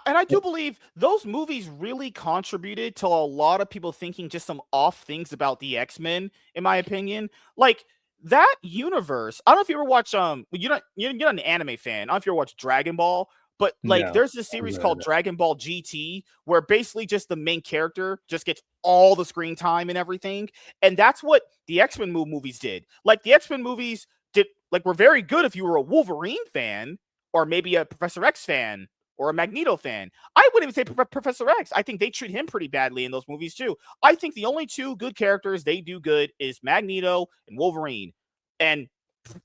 and I do believe those movies really contributed to a lot of people thinking just some off things about the X-Men, in my opinion. Like that universe. I don't know if you ever watch you're not an anime fan. I don't know if you ever watch Dragon Ball, but like no, there's this I've series heard of called it. Dragon Ball GT where basically just the main character just gets all the screen time and everything. And that's what the X-Men movies did. Like the X-Men movies did like were very good if you were a Wolverine fan or maybe a Professor X fan or a Magneto fan. I wouldn't even say Professor X. I think they treat him pretty badly in those movies too. I think the only two good characters they do good is Magneto and Wolverine. And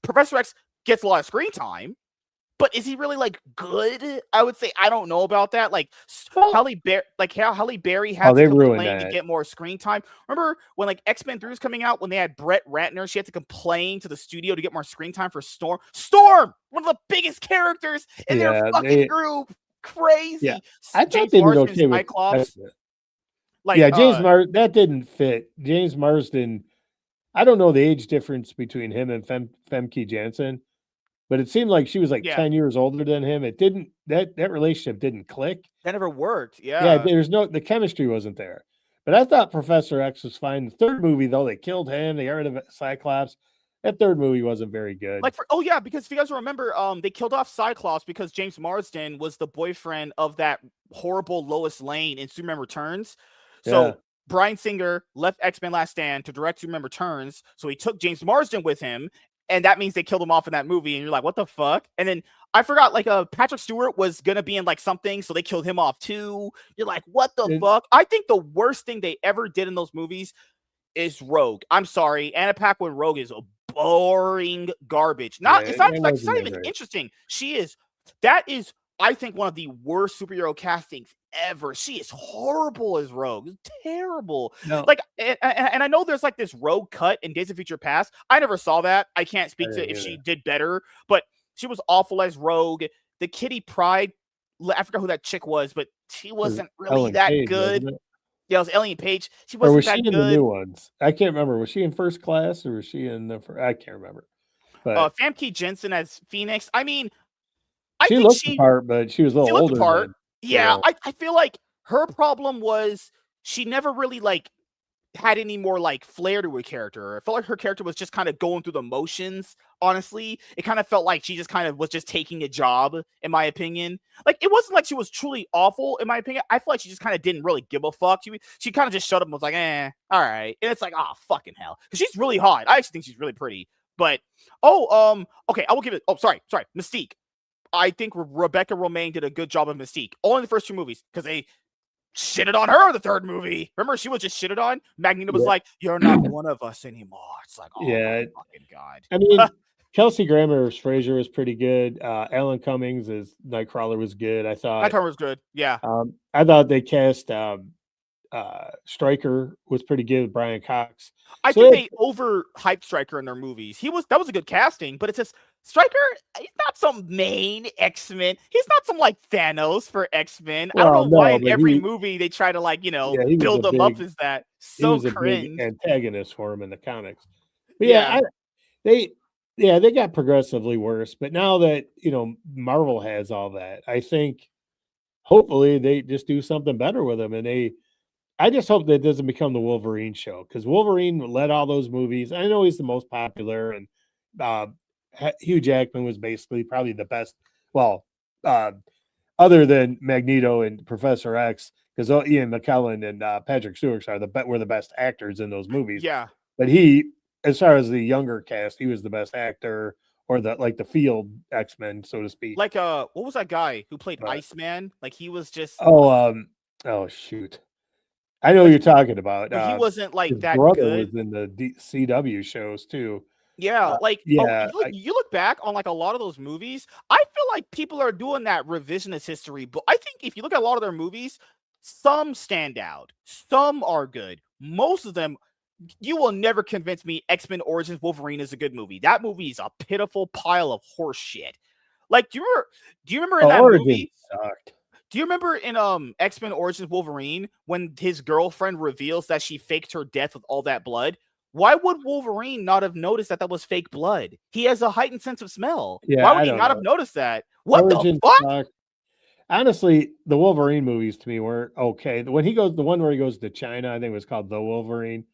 Professor X gets a lot of screen time, but is he really like good? I would say I don't know about that. Like Well, how Halle Berry oh, had to they ruined complain to that. get more screen time. Remember when like X-Men 3 was coming out when they had Brett Ratner, she had to complain to the studio to get more screen time for Storm. Storm, one of the biggest characters in their Yeah, fucking group. yeah. Crazy. I thought James they did Marsden, okay with Cyclops. X-Men. Like Yeah, that didn't fit. James Marsden, I don't know the age difference between him and Femke Janssen, but it seemed like she was like yeah, 10 years older than him. It didn't that relationship didn't click. that never worked. Yeah, Yeah. the chemistry wasn't there. But I thought Professor X was fine. The third movie, though, they killed him. They got rid of Cyclops. That third movie wasn't very good. Like because if you guys remember, they killed off Cyclops because James Marsden was the boyfriend of that horrible Lois Lane in Superman Returns. Yeah. So Bryan Singer left X-Men Last Stand to direct Superman Returns. So he took James Marsden with him, and that means they killed him off in that movie. And you're like, what the fuck? And then I forgot, like, Patrick Stewart was gonna be in like something, so they killed him off too. You're like, what the It, fuck? I think the worst thing they ever did in those movies is Rogue. I'm sorry, Anna Paquin Rogue is a boring garbage. yeah, Not it's not it like it's wasn't not that even great. interesting. That is I think one of the worst superhero castings ever. She is horrible as Rogue. It's terrible. No, Like and I know there's like this Rogue cut in Days of Future Past. I never saw that. I can't I speak to didn't if she either. did better, but she was awful as Rogue. The Kitty Pryde, I forgot who that chick was, but she It was wasn't really Ellen that Page, good. wasn't it? Yeah, it was Ellen Page. She Or was wasn't she that in the good. new ones? I can't remember. Was she in First Class or was she in the? I can't remember. But Famke Jensen as Phoenix. I mean, I she think looked the part, but she was a she little looked the older part. than Yeah, I feel like her problem was she never really like had any more like flair to her character. I felt like her character was just kind of going through the motions. Honestly, it kind of felt like she just kind of was just taking a job, in my opinion. Like it wasn't like she was truly awful, in my opinion. I feel like she just kind of didn't really give a fuck. She kind of just shut up and was like, all right. And it's like, oh, fucking hell, because she's really hot. I actually think she's really pretty. But okay, I will give it. Oh, sorry, Mystique. I think Rebecca Romaine did a good job of Mystique. Only the first two movies because they shitted on her in the third movie. Remember, she was just shitted on. Magneto was yeah. like, "You're not one of us anymore." It's like, oh my Yeah, fucking god. I mean, Kelsey Grammer as Fraser was pretty good. Alan Cummings as Nightcrawler was good. That cover was good. Yeah, I thought they cast Stryker was pretty good with Brian Cox. I So think it, they overhyped Stryker in their movies. That was a good casting, but it's just Stryker. He's not some main X-Men. He's not some like Thanos for X-Men. I don't well, know why no, in but every movie they try to like he was build a them up big as that. he So was a big cringe. antagonist for him in the comics. But Yeah. they they got progressively worse. But now that Marvel has all that, I think hopefully they just do something better with them. And I just hope that it doesn't become the Wolverine show because Wolverine led all those movies. I know he's the most popular, and uh, Hugh Jackman was basically probably the best. Well, uh, other than Magneto and Professor X, because Ian McKellen and Patrick Stewart were the best actors in those movies. Yeah. But he, as far as the younger cast, he was the best actor or the field X-Men, so to speak. Like what was that guy who played But Iceman? Like he was just oh shoot, I know who like you're talking about. but he wasn't like His that brother was good. in the CW shows too. Yeah, like Yeah, you look back on like a lot of those movies, I feel like people are doing that revisionist history, but I think if you look at a lot of their movies, some stand out, some are good. Most of them, you will never convince me X-Men Origins Wolverine is a good movie. That movie is a pitiful pile of horse shit. Like, do you remember in that Origins movie? sucked. Do you remember in X-Men Origins Wolverine when his girlfriend reveals that she faked her death with all that blood? Why would Wolverine not have noticed that was fake blood? He has a heightened sense of smell. Yeah, Why would I he don't not know. have noticed that? What the Origin fuck? sucked. Honestly, the Wolverine movies to me were okay. When he goes, the one where he goes to China, I think it was called The Wolverine.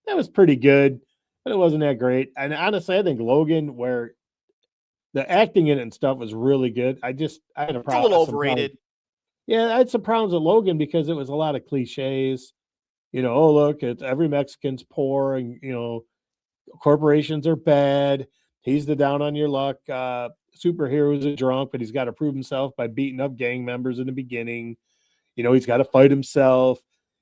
That was pretty good, but it wasn't that great. And honestly, I think Logan, where the acting in it and stuff was really good. I had It's a little some problems. overrated. Yeah, I had some problems with Logan because it was a lot of cliches. Oh look, it's every Mexican's poor, and corporations are bad. He's the down on your luck superhero who's a drunk, but he's got to prove himself by beating up gang members in the beginning. He's got to fight himself.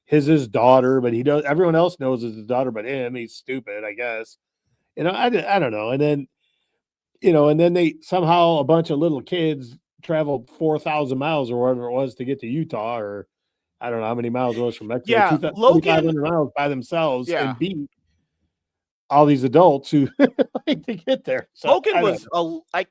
His daughter, but he does. Everyone else knows it's his daughter, but him. He's stupid, I guess. I don't know. And then, and then they somehow a bunch of little kids traveled 4,000 miles or whatever it was to get to Utah, or I don't know how many miles it was from Mexico. Yeah, Logan. 2,500 miles by themselves, Yeah. and beat all these adults who like to get there. So, Logan was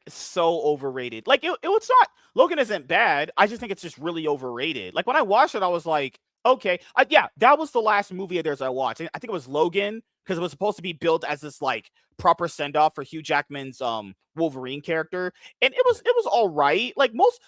so overrated. Like it was not. Logan isn't bad. I just think it's just really overrated. Like when I watched it, I was like, okay, yeah, that was the last movie of theirs I watched. I think it was Logan because it was supposed to be built as this like proper send off for Hugh Jackman's Wolverine character, and it was all right. Like most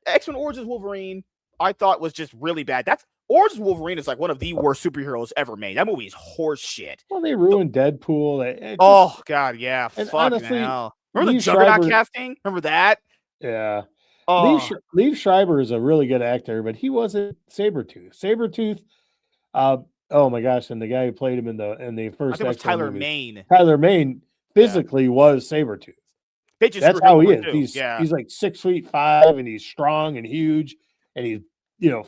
X-Men Origins Wolverine, I thought was just really bad. Origins Wolverine is like one of the worst superheroes ever made. That movie is horse shit. Well, they ruined Deadpool. Oh god, yeah. Fuck honestly, hell. Remember the Juggernaut casting? Remember that? Yeah. Oh. Liev Schreiber is a really good actor, but he wasn't Sabretooth. Sabretooth, oh my gosh, and the guy who played him in the first I think it was Tyler movie, Mane. Tyler Mane physically was Sabretooth. That's how he is. He's like 6'5", and he's strong and huge, and he's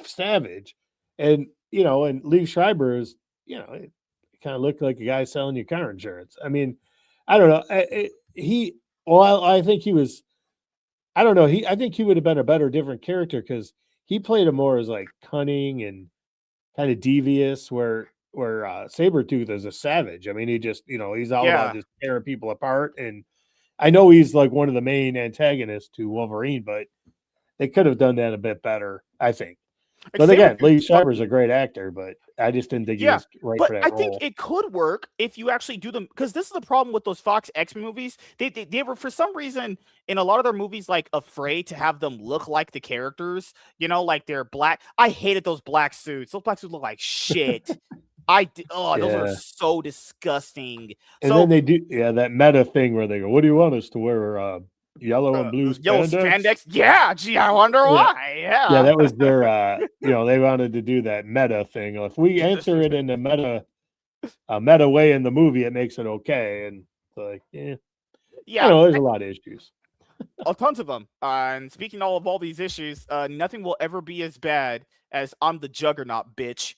savage. And and Liev Schreiber is, it kind of looked like a guy selling you car insurance. I mean, I don't know. I think he was. I don't know. I think he would have been a better, different character because he played him more as like cunning and kind of devious, where Sabretooth is a savage. I mean, he just, he's all about just tearing people apart. And I know he's like one of the main antagonists to Wolverine, but they could have done that a bit better, I think. But again, Liev Schreiber's a great actor, but I just didn't think he was right for that role. I think it could work if you actually do them, because this is the problem with those Fox X-Men movies. They were, for some reason, in a lot of their movies, like afraid to have them look like the characters. Like they're black. I hated those black suits. Those black suits look like shit. Those are so disgusting. And then they do that meta thing where they go, "What do you want us to wear? Yellow and blue spandex?" Yeah, gee, I wonder why. Yeah, that was their they wanted to do that meta thing. If we answer it in a meta way in the movie, it makes it okay. And like, there's a lot of issues. Tons of them. And speaking of all these issues, nothing will ever be as bad as "I'm the Juggernaut, bitch."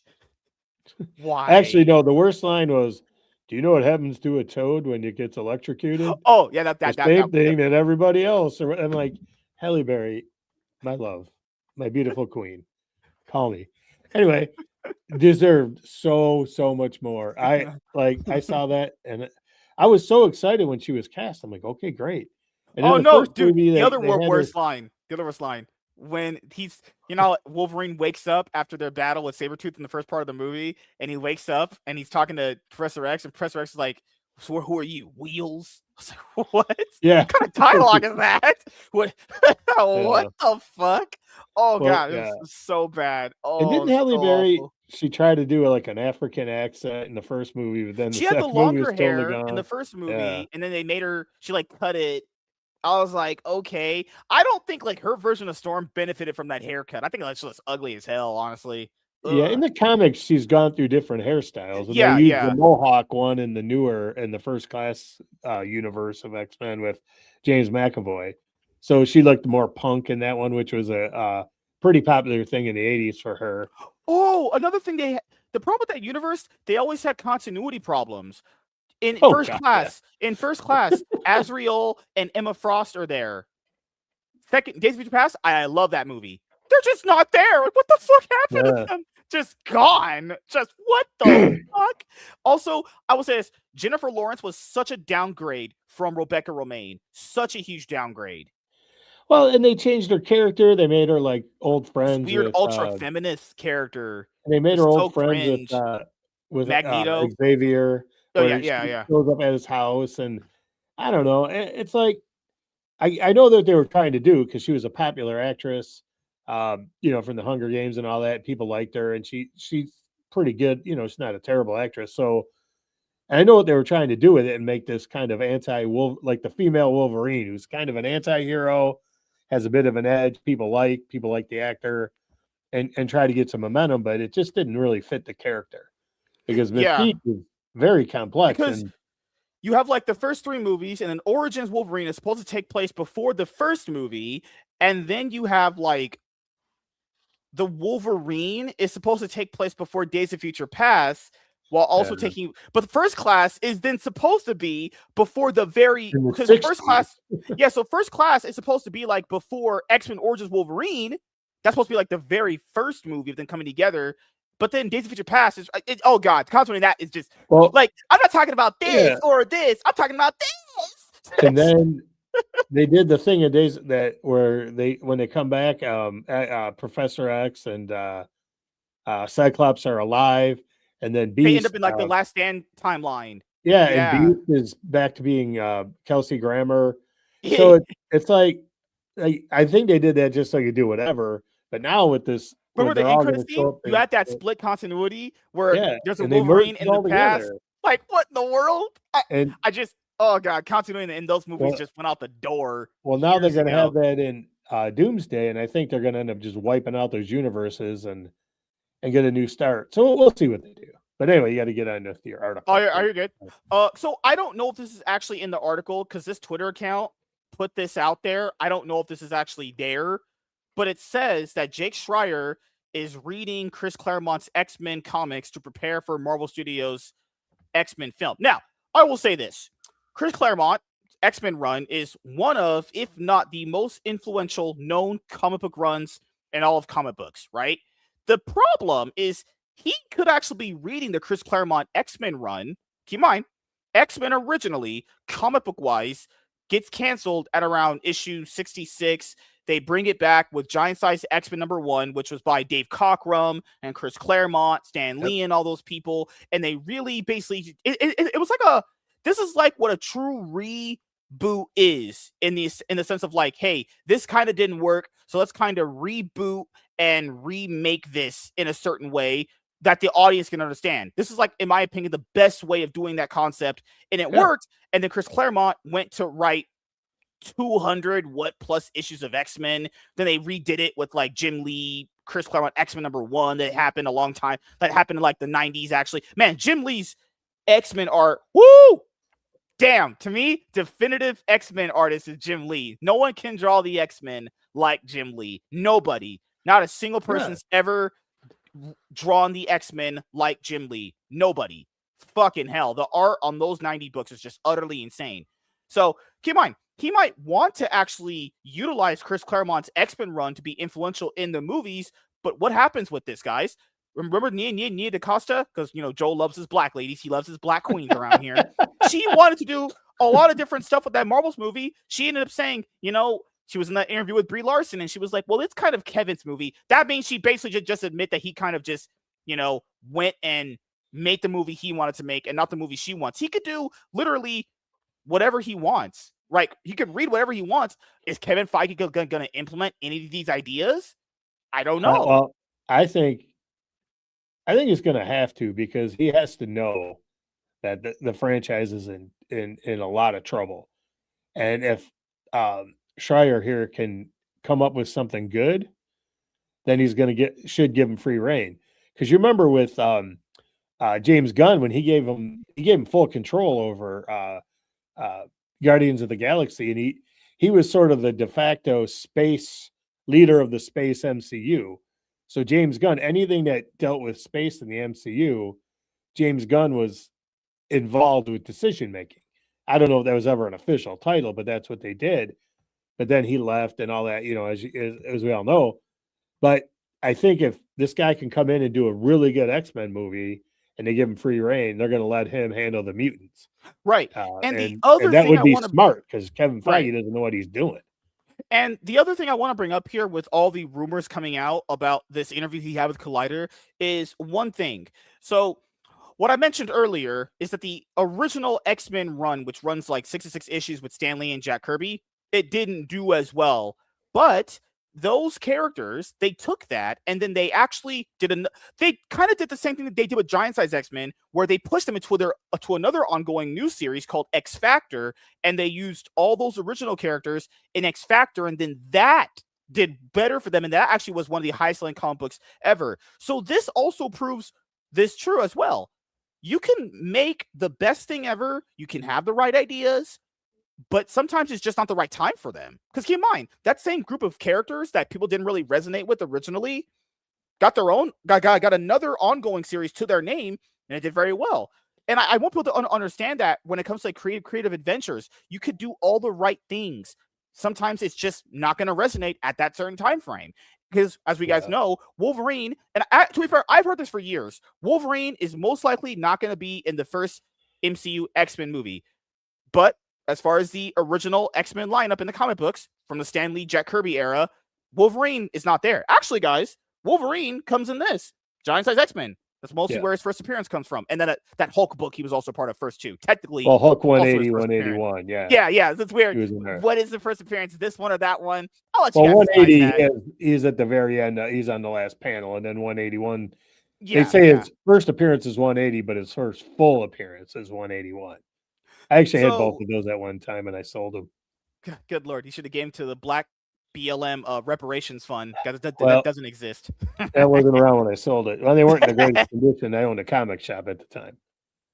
Why? Actually, no. The worst line was, "Do you know what happens to a toad when it gets electrocuted?" Oh, yeah, that same thing that everybody else. I'm like, Halle Berry, my love, my beautiful queen, call me. Anyway, deserved so much more. I saw that and I was so excited when she was cast. I'm like, okay, great. And the other worst line. When he's, Wolverine wakes up after their battle with Sabretooth in the first part of the movie, and he wakes up and he's talking to Professor X, and Professor X is like, "So who are you, Wheels?" I was like, what? Yeah. What kind of dialogue is that? What the fuck? Oh, God, it was so bad. Oh, and didn't Halle Berry, she tried to do like an African accent in the first movie, but then she had the longer hair in the first movie, and then they made her, she like cut it. I was like, okay. I don't think like her version of Storm benefited from that haircut. I think that's just ugly as hell, honestly. Ugh. Yeah, in the comics, she's gone through different hairstyles. And they used the Mohawk one in the First Class universe of X-Men with James McAvoy. So she looked more punk in that one, which was a pretty popular thing in the 80s for her. Oh, another thing the problem with that universe, they always had continuity problems. In First Class, Azrael and Emma Frost are there. Second, Days of Future Past, I love that movie. They're just not there. What the fuck happened to them? Just gone. Just what the fuck? Also, I will say this: Jennifer Lawrence was such a downgrade from Rebecca Romijn. Such a huge downgrade. Well, and they changed her character. They made her like old friends. This weird ultra feminist character. And they made her old friends with Magneto, Xavier. Oh yeah, where she yeah, yeah. shows up at his house, and I don't know. It's like I know that they were trying to do because she was a popular actress, from the Hunger Games and all that. People liked her, and she's pretty good. She's not a terrible actress. So and I know what they were trying to do with it and make this kind of anti-wolf, like the female Wolverine, who's kind of an anti-hero, has a bit of an edge. People like the actor, and try to get some momentum, but it just didn't really fit the character because Yeah, Mystique is very complex. because And you have like the first three movies, and then Origins Wolverine is supposed to take place before the first movie, and then you have like the Wolverine is supposed to take place before Days of Future Past, while also uh, taking. But the first class is then supposed to be before the very in the because first 60s, class, yeah. So first class is supposed to be like before X-Men Origins Wolverine. That's supposed to be like the very first movie of them coming together. But then Days of Future Past is oh god, constantly that is just well, like I'm not talking about this yeah. or this. I'm talking about this. And then they did the thing in days that where when they come back, Professor X and Cyclops are alive, and then They end Beast, up in like the Last Stand timeline. yeah, and Yeah. Beast is back to being Kelsey Grammer. So Yeah. it's like I think they did that just so you do whatever. But now with this, where Remember they're the end all going credits to scene? show up, You had that split continuity where yeah, there's a and they merged Wolverine it in the all past. together. Like, what in the world? And I just, oh god, continuity in those movies well, just went out the door well, now they're years going to ago. have that in Doomsday, and I think they're going to end up just wiping out those universes and get a new start. So we'll see what they do. But anyway, you got to get on with your Oh, article. are you good? So I don't know if this is actually in the article because this Twitter account put this out there. I don't know if this is actually there, but it says that Jake Schreier is reading Chris Claremont's X-Men comics to prepare for Marvel Studios' X-Men film. Now, I will say this. Chris Claremont X-Men run is one of, if not the most influential known comic book runs in all of comic books, right? The problem is he could actually be reading the Chris Claremont X-Men run. Keep in mind, X-Men originally, comic book wise, gets canceled at around issue 66. They bring it back with Giant Size X-Men #1, which was by Dave Cockrum and Chris Claremont, Stan Yep. Lee, and all those people. And they really basically, it was like this is like what a true reboot is in the sense of like, hey, this kind of didn't work, so let's kind of reboot and remake this in a certain way that the audience can understand. This is like, in my opinion, the best way of doing that concept, and it worked. And then Chris Claremont went to write 200 plus issues of X-Men. Then they redid it with like Jim Lee, Chris Claremont X-Men #1 that happened a long time. That happened in like the 90s, actually. Man, Jim Lee's X-Men art, woo! Damn, to me, definitive X-Men artist is Jim Lee. No one can draw the X-Men like Jim Lee. Nobody. Not a single person's ever drawn the X-Men like Jim Lee. Nobody. Fucking hell. The art on those 90 books is just utterly insane. So keep in mind, he might want to actually utilize Chris Claremont's X-Men run to be influential in the movies, but what happens with this, guys? Remember Nia DaCosta? Because, Joel loves his black ladies. He loves his black queens around here. She wanted to do a lot of different stuff with that Marvels movie. She ended up saying, she was in that interview with Brie Larson, and she was like, well, it's kind of Kevin's movie. That means she basically just admit that he kind of just, went and made the movie he wanted to make and not the movie she wants. He could do literally whatever he wants, right? He could read whatever he wants. Is Kevin Feige going to implement any of these ideas? I don't know. Well, I think he's going to have to, because he has to know that the franchise is in a lot of trouble. And if Schreier here can come up with something good, then he's going to should give him free reign. Because you remember with James Gunn, when he gave him full control over Guardians of the Galaxy, and he was sort of the de facto space leader of the space MCU. So James Gunn, anything that dealt with space in the MCU, James Gunn was involved with decision making. I don't know if that was ever an official title, but that's what they did. But then he left and all that, as we all know. But I think if this guy can come in and do a really good X-Men movie and they give him free reign, they're going to let him handle the mutants. Right. And the other that thing would I be want to smart, because Kevin Feige Right. doesn't know what he's doing. And the other thing I want to bring up here with all the rumors coming out about this interview he had with Collider is one thing. So what I mentioned earlier is that the original X-Men run, which runs like 66 issues with Stan Lee and Jack Kirby, it didn't do as well. But those characters, they took that and then they actually they kind of did the same thing that they did with Giant Size X-Men, where they pushed them into to another ongoing new series called X Factor, and they used all those original characters in X Factor, and then that did better for them, and that actually was one of the highest selling comic books ever. So this also proves this true as well. You can make the best thing ever, you can have the right ideas, but sometimes it's just not the right time for them. Because keep in mind, that same group of characters that people didn't really resonate with originally got another ongoing series to their name, and it did very well. And I want people to understand that when it comes to like creative adventures, you could do all the right things. Sometimes it's just not going to resonate at that certain time frame. Because as we guys know, Wolverine, and to be fair, I've heard this for years, Wolverine is most likely not going to be in the first MCU X-Men movie. But as far as the original X-Men lineup in the comic books from the Stan Lee, Jack Kirby era, Wolverine is not there. Actually, guys, Wolverine comes in this Giant Size X-Men. That's mostly where his first appearance comes from. And then that Hulk book, he was also part of first two. Technically, well, Hulk 180, 181, yeah. That's weird. What is the first appearance? This one or that one? I'll let you guys 180 is at the very end. He's on the last panel, and then 181. They say his first appearance is 180, but his first full appearance is 181. I actually had both of those at one time, and I sold them. Good Lord. You should have gave them to the Black BLM reparations fund. That doesn't exist. That wasn't around when I sold it. Well, they weren't in the greatest condition. I owned a comic shop at the time.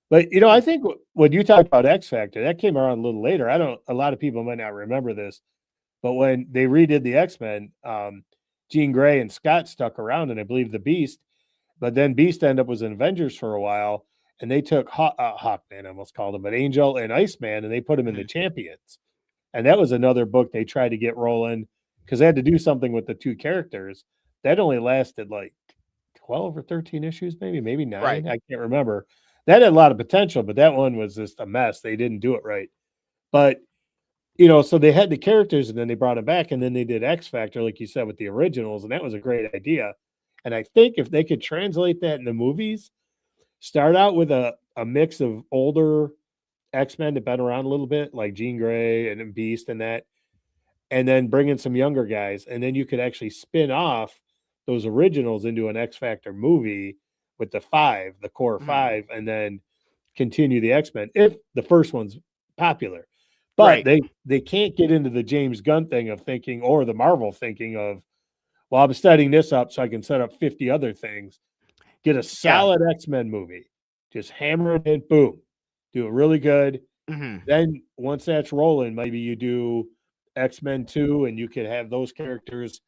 But, I think when you talk about X Factor, that came around a little later. A lot of people might not remember this, but when they redid the X-Men, Jean Grey and Scott stuck around, and I believe the Beast, but then Beast ended up was in Avengers for a while. And they took Hawkman, I almost called him, but Angel and Iceman, and they put him in the Champions. And that was another book they tried to get rolling because they had to do something with the two characters. That only lasted like 12 or 13 issues, maybe 9. Right. I can't remember. That had a lot of potential, but that one was just a mess. They didn't do it right. But, so they had the characters, and then they brought them back, and then they did X Factor, like you said, with the originals, and that was a great idea. And I think if they could translate that in the movies, start out with a mix of older X-Men that been around a little bit, like Jean Grey and Beast and that, and then bring in some younger guys. And then you could actually spin off those originals into an X Factor movie with the core five, and then continue the X-Men if the first one's popular. But they can't get into the James Gunn thing of thinking, or the Marvel thinking of, well, I'm setting this up so I can set up 50 other things. Get a solid X-Men movie. Just hammer it in, boom. Do it really good. Mm-hmm. Then once that's rolling, maybe you do X-Men 2, and you could have those characters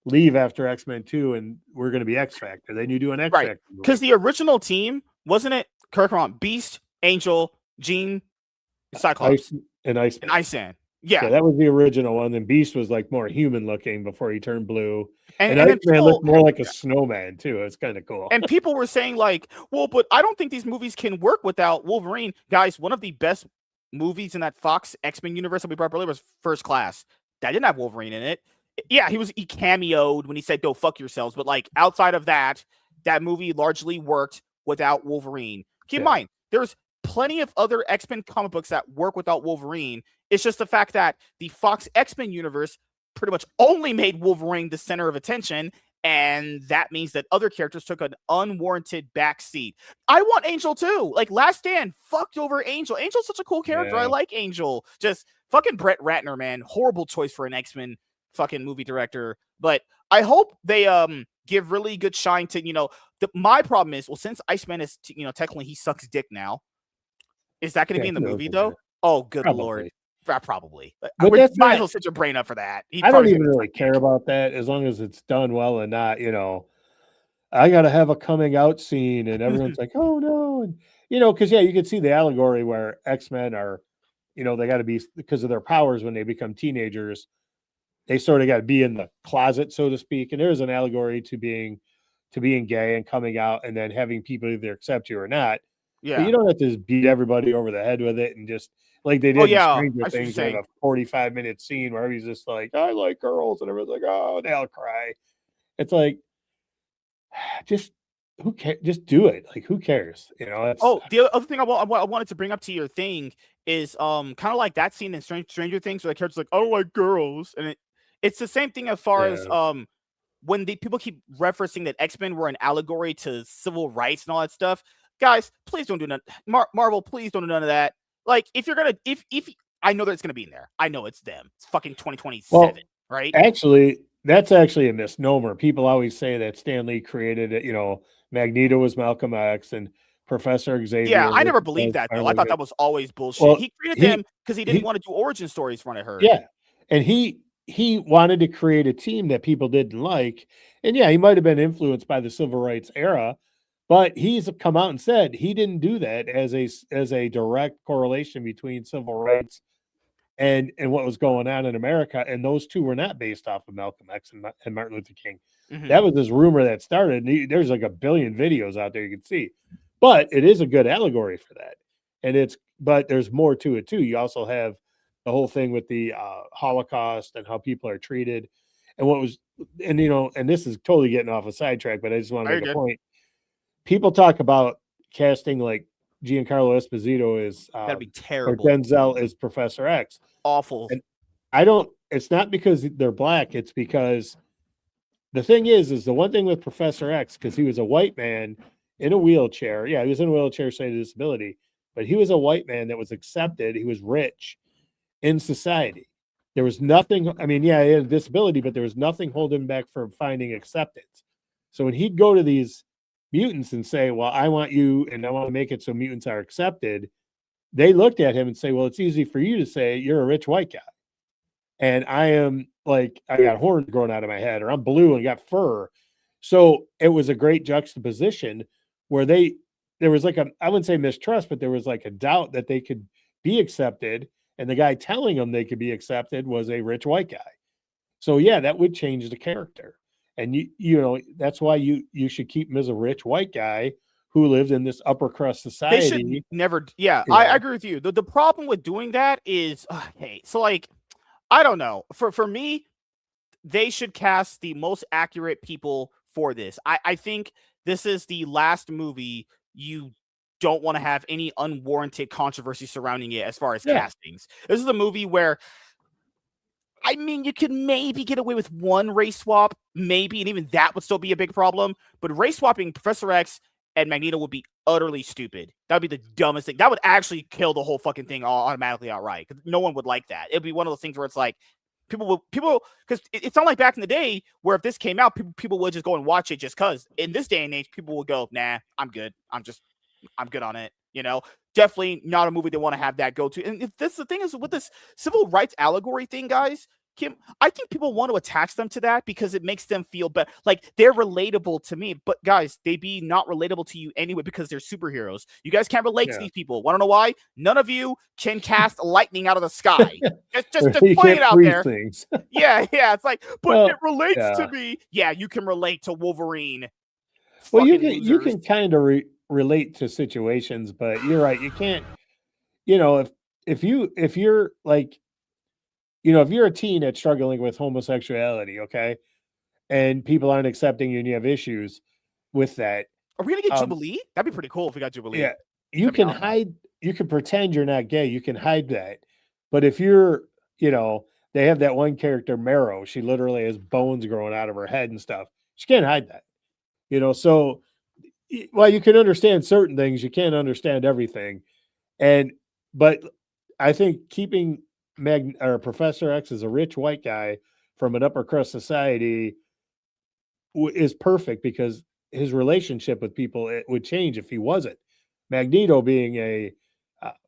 leave after X-Men 2, and we're going to be X Factor. Then you do an X Factor movie. Because the original team, wasn't it, correct me wrong, Beast, Angel, Jean, Cyclops, and Iceman. Yeah, that was the original one. Then Beast was like more human looking before he turned blue. And Iceman looked more like a snowman too. It's kind of cool. And people were saying like, well, but I don't think these movies can work without Wolverine. Guys, one of the best movies in that Fox X-Men universe that we brought up earlier was First Class. That didn't have Wolverine in it. Yeah, he cameoed when he said, "Go fuck yourselves." But like outside of that, that movie largely worked without Wolverine. Keep in mind, there's plenty of other X-Men comic books that work without Wolverine. It's just the fact that the Fox X-Men universe pretty much only made Wolverine the center of attention, and that means that other characters took an unwarranted backseat. I want Angel too. Like Last Stand fucked over Angel. Angel's such a cool character. I like Angel. Just fucking Brett Ratner, man. Horrible choice for an X-Men fucking movie director. But I hope they give really good shine to, my problem is, well, since Iceman is, technically he sucks dick now. Is that going to be in the movie though? Oh, good Lord. Probably. But might as well set your brain up for that. I don't even really care about that as long as it's done well and not, I got to have a coming out scene and everyone's like, oh no. And, because, you can see the allegory where X-Men are, they got to be, because of their powers when they become teenagers, they sort of got to be in the closet, so to speak. And there's an allegory to being gay and coming out and then having people either accept you or not. Yeah. But you don't have to just beat everybody over the head with it and just, like they did in Stranger Things, in a 45-minute scene where he's just like, I like girls, and everyone's like, oh, they'll cry. It's like, just who cares? Just do it. Like, who cares? You know, it's Oh, the other thing I wanted to bring up to your thing is kind of like that scene in Stranger Things where the character's like, I don't like girls, and it's the same thing as far as yeah. when the people keep referencing that X-Men were an allegory to civil rights and all that stuff. Guys, please don't do none. Marvel, please don't do none of that. Like, if you're gonna, if I know that it's gonna be in there, I know it's them. It's fucking 2027, Well, right? actually, that's actually a misnomer. People always say that Stan Lee created it. You know, Magneto was Malcolm X and Professor Yeah, Xavier I was never believed that though. I thought Spider-Man. that was always bullshit. Well, He created them he because he didn't he want to do origin stories from what I heard. yeah, and he wanted to create a team that people didn't like, and yeah, he might have been influenced by the civil rights era, but he's come out and said he didn't do that as a direct correlation between civil rights and what was going on in America, and those two were not based off of Malcolm X and Martin Luther King. Hmm. That was this rumor that started. There's like a billion videos out there you can see, but it is a good allegory for that, and but there's more to it too. You also have the whole thing with the Holocaust and how people are treated, and what was, and and this is totally getting off a sidetrack, but I just want to Very make a good. point. People talk about casting like Giancarlo Esposito is That'd be or terrible. Denzel is Professor X. Awful. And I don't, it's not because they're black, it's because the thing is the one thing with Professor X, because he was a white man in a wheelchair. Yeah, he was in a wheelchair, say disability, but he was a white man that was accepted. He was rich in society. There was nothing, I mean, yeah, he had a disability, but there was nothing holding him back from finding acceptance. So when he'd go to these mutants and say, well, I want you and I want to make it so mutants are accepted, they looked at him and say, well, it's easy for you to say you're a rich white guy. And I am like, I got horns growing out of my head, or I'm blue and got fur. So it was a great juxtaposition where there was like I wouldn't say mistrust, but there was like a doubt that they could be accepted. And the guy telling them they could be accepted was a rich white guy. So yeah, that would change the character. And that's why you should keep him as a rich white guy who lived in this upper crust They should society. never. Yeah, You I know, agree with you. The problem with doing that is, hey, so like, I don't know. For me, they should cast the most accurate people for this. I think this is the last movie you don't want to have any unwarranted controversy surrounding it as far as yeah, castings. This is a movie where, I mean, you could maybe get away with one race swap, maybe, and even that would still be a big problem. But race swapping Professor X and Magneto would be utterly stupid. That would be the dumbest thing. That would actually kill the whole fucking thing automatically outright. No one would like that. It'd be one of those things where it's like people because it's not like back in the day where if this came out, people would just go and watch it just because. In this day and age, people would go, nah, I'm good. I'm good on it. Definitely not a movie they want to have that go to. And if this the thing is with this civil rights allegory thing, guys, Kim, I think people want to attach them to that because it makes them feel better. Like they're relatable to me, but guys, they be not relatable to you anyway because they're superheroes. You guys can't relate to yeah. these people. Want to know why? None of you can cast lightning out of the sky. Just You putting it can't out freeze there. things. Yeah. It's like, but it Well, relates to yeah. me. Yeah, you can relate to Wolverine. Well, Fucking you losers. can kind of relate to situations, but you're right. You can't. If you're like, if you're a teen that's struggling with homosexuality, okay, and people aren't accepting you and you have issues with that, Are we gonna get um, Jubilee? That'd be pretty cool if we got yeah, Jubilee. you That'd be can awesome. hide. You can pretend you're not gay. You can hide that. But if you're, they have that one character, Marrow. She literally has bones growing out of her head and stuff. She can't hide that. So while you can understand certain things, you can't understand everything. And but I think keeping Professor X as a rich white guy from an upper crust society is perfect because his relationship with people it would change if he wasn't. Magneto being a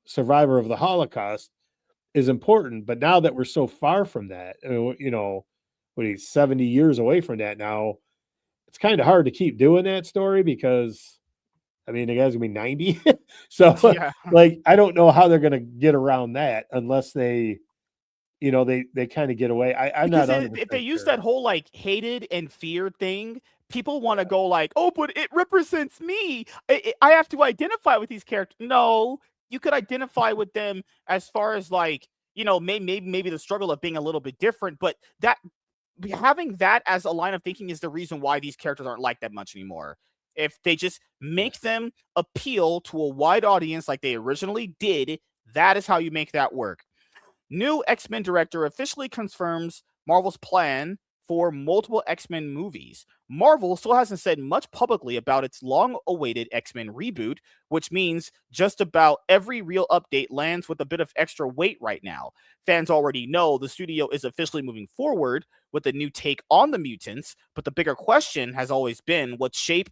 survivor of the Holocaust is important, but now that we're so far from that, when he's 70 years away from that now, it's kind of hard to keep doing that story because I mean, the guy's gonna be 90. So Yeah. like I don't know how they're gonna get around that unless they kind of get away. I'm not Because if they 100% use sure. that whole like hated and feared thing, people want to go like, oh, but it represents me. I have to identify with these characters. No, you could identify with them as far as like, maybe the struggle of being a little bit different, but that having that as a line of thinking is the reason why these characters aren't like that much anymore. If they just make them appeal to a wide audience like they originally did, that is how you make that work. New X-Men director officially confirms Marvel's plan for multiple X-Men movies. Marvel still hasn't said much publicly about its long-awaited X-Men reboot, which means just about every real update lands with a bit of extra weight right now. Fans already know the studio is officially moving forward with a new take on the mutants, but the bigger question has always been what shape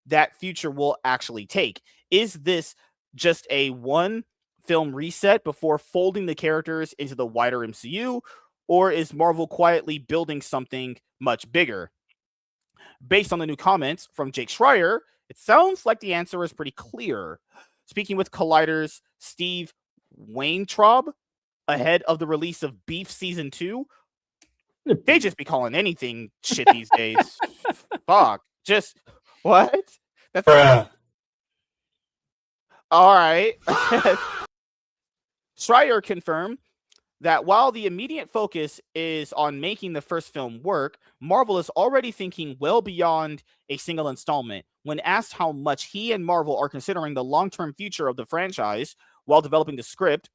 that future will actually take. Is this just a one film reset before folding the characters into the wider MCU, or is Marvel quietly building something much bigger? Based on the new comments from Jake Schreier, it sounds like the answer is pretty clear. Speaking with Collider's Steve Weintraub ahead of the release of Beef Season 2, they just be calling anything shit these days. Fuck. Just, what? That's all right. Schreier confirmed that while the immediate focus is on making the first film work, Marvel is already thinking well beyond a single installment. When asked how much he and Marvel are considering the long-term future of the franchise while developing the script,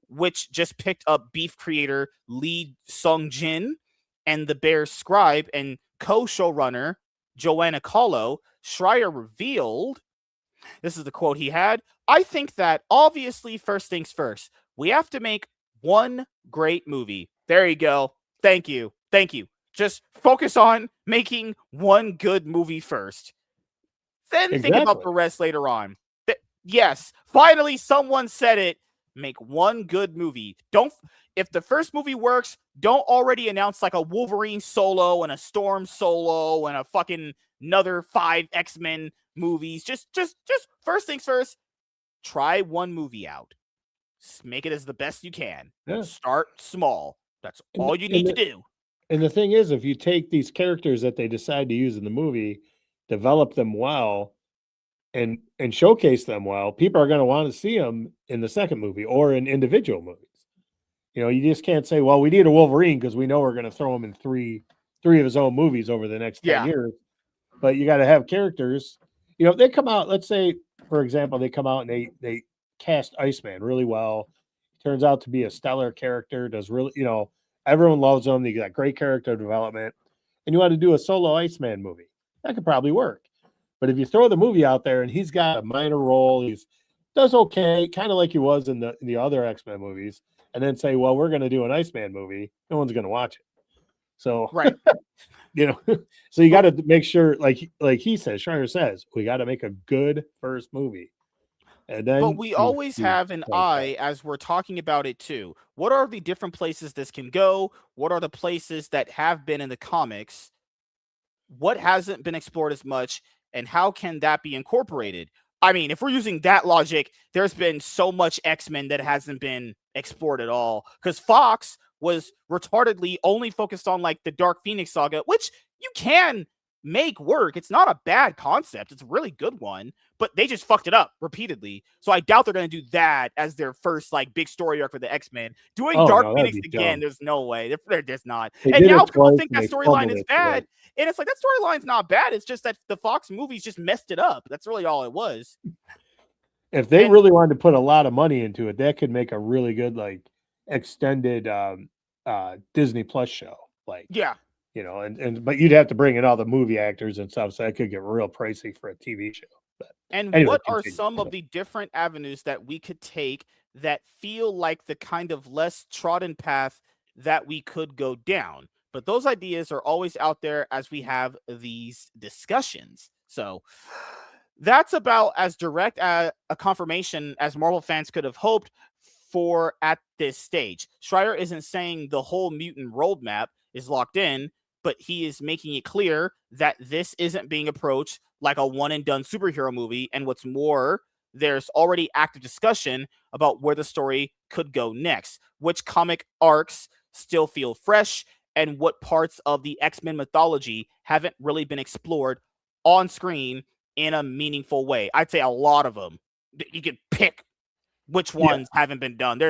which just picked up Beef creator Lee Sung-jin and The Bear's scribe and co-showrunner Joanna Kahlo, Schreier revealed, this is the quote he had, "I think that obviously first things first, we have to make one great movie." There you go. Thank you. Thank you. Just focus on making one good movie first. Then think about the rest later on. Yes, finally someone said it. Make one good movie. If the first movie works, don't already announce like a Wolverine solo and a Storm solo and a fucking another 5 X-Men movies. Just first things first, try one movie out. Make it as the best you can. Yeah. Start small. That's all you need to do. And the thing is, if you take these characters that they decide to use in the movie, develop them well, and showcase them well, people are going to want to see them in the second movie or in individual movies. You know, you just can't say, well, we need a Wolverine because we know we're going to throw him in three of his own movies over the next 10 years. But you got to have characters. You know, if they come out, let's say, for example, they come out and they cast Iceman really well. Turns out to be a stellar character, does really, you know, everyone loves him. They got great character development. And you want to do a solo Iceman movie. That could probably work. But if you throw the movie out there and he's got a minor role, does okay, kind of like he was in the other X-Men movies, and then say, well, we're going to do an Iceman movie, no one's going to watch it. So, right. You know, so you got to make sure, like he says, Schreier says, we got to make a good first movie. And then but we always have an eye as we're talking about it too. What are the different places this can go? What are the places that have been in the comics? What hasn't been explored as much? And how can that be incorporated? I mean, if we're using that logic, there's been so much X-Men that hasn't been explored at all. Because Fox was retardedly only focused on like the Dark Phoenix saga, which you can make work. It's not a bad concept. It's a really good one, but they just fucked it up repeatedly. So I doubt they're going to do that as their first like big story arc for the X-Men. Doing Dark Phoenix again, there's no way. They're just not. And now people think that storyline is bad. And it's like, that storyline's not bad. It's just that the Fox movies just messed it up. That's really all it was. If they really wanted to put a lot of money into it, that could make a really good like extended Disney Plus show. Like, yeah. You know, but you'd have to bring in all the movie actors and stuff, so that could get real pricey for a TV show. But anyway, what are some of the different avenues that we could take that feel like the kind of less trodden path that we could go down? But those ideas are always out there as we have these discussions. So that's about as direct a confirmation as Marvel fans could have hoped for at this stage. Schreier isn't saying the whole mutant roadmap is locked in, but he is making it clear that this isn't being approached like a one-and-done superhero movie. And what's more, there's already active discussion about where the story could go next, which comic arcs still feel fresh, and what parts of the X-Men mythology haven't really been explored on screen in a meaningful way. I'd say a lot of them. You could pick which ones haven't been done.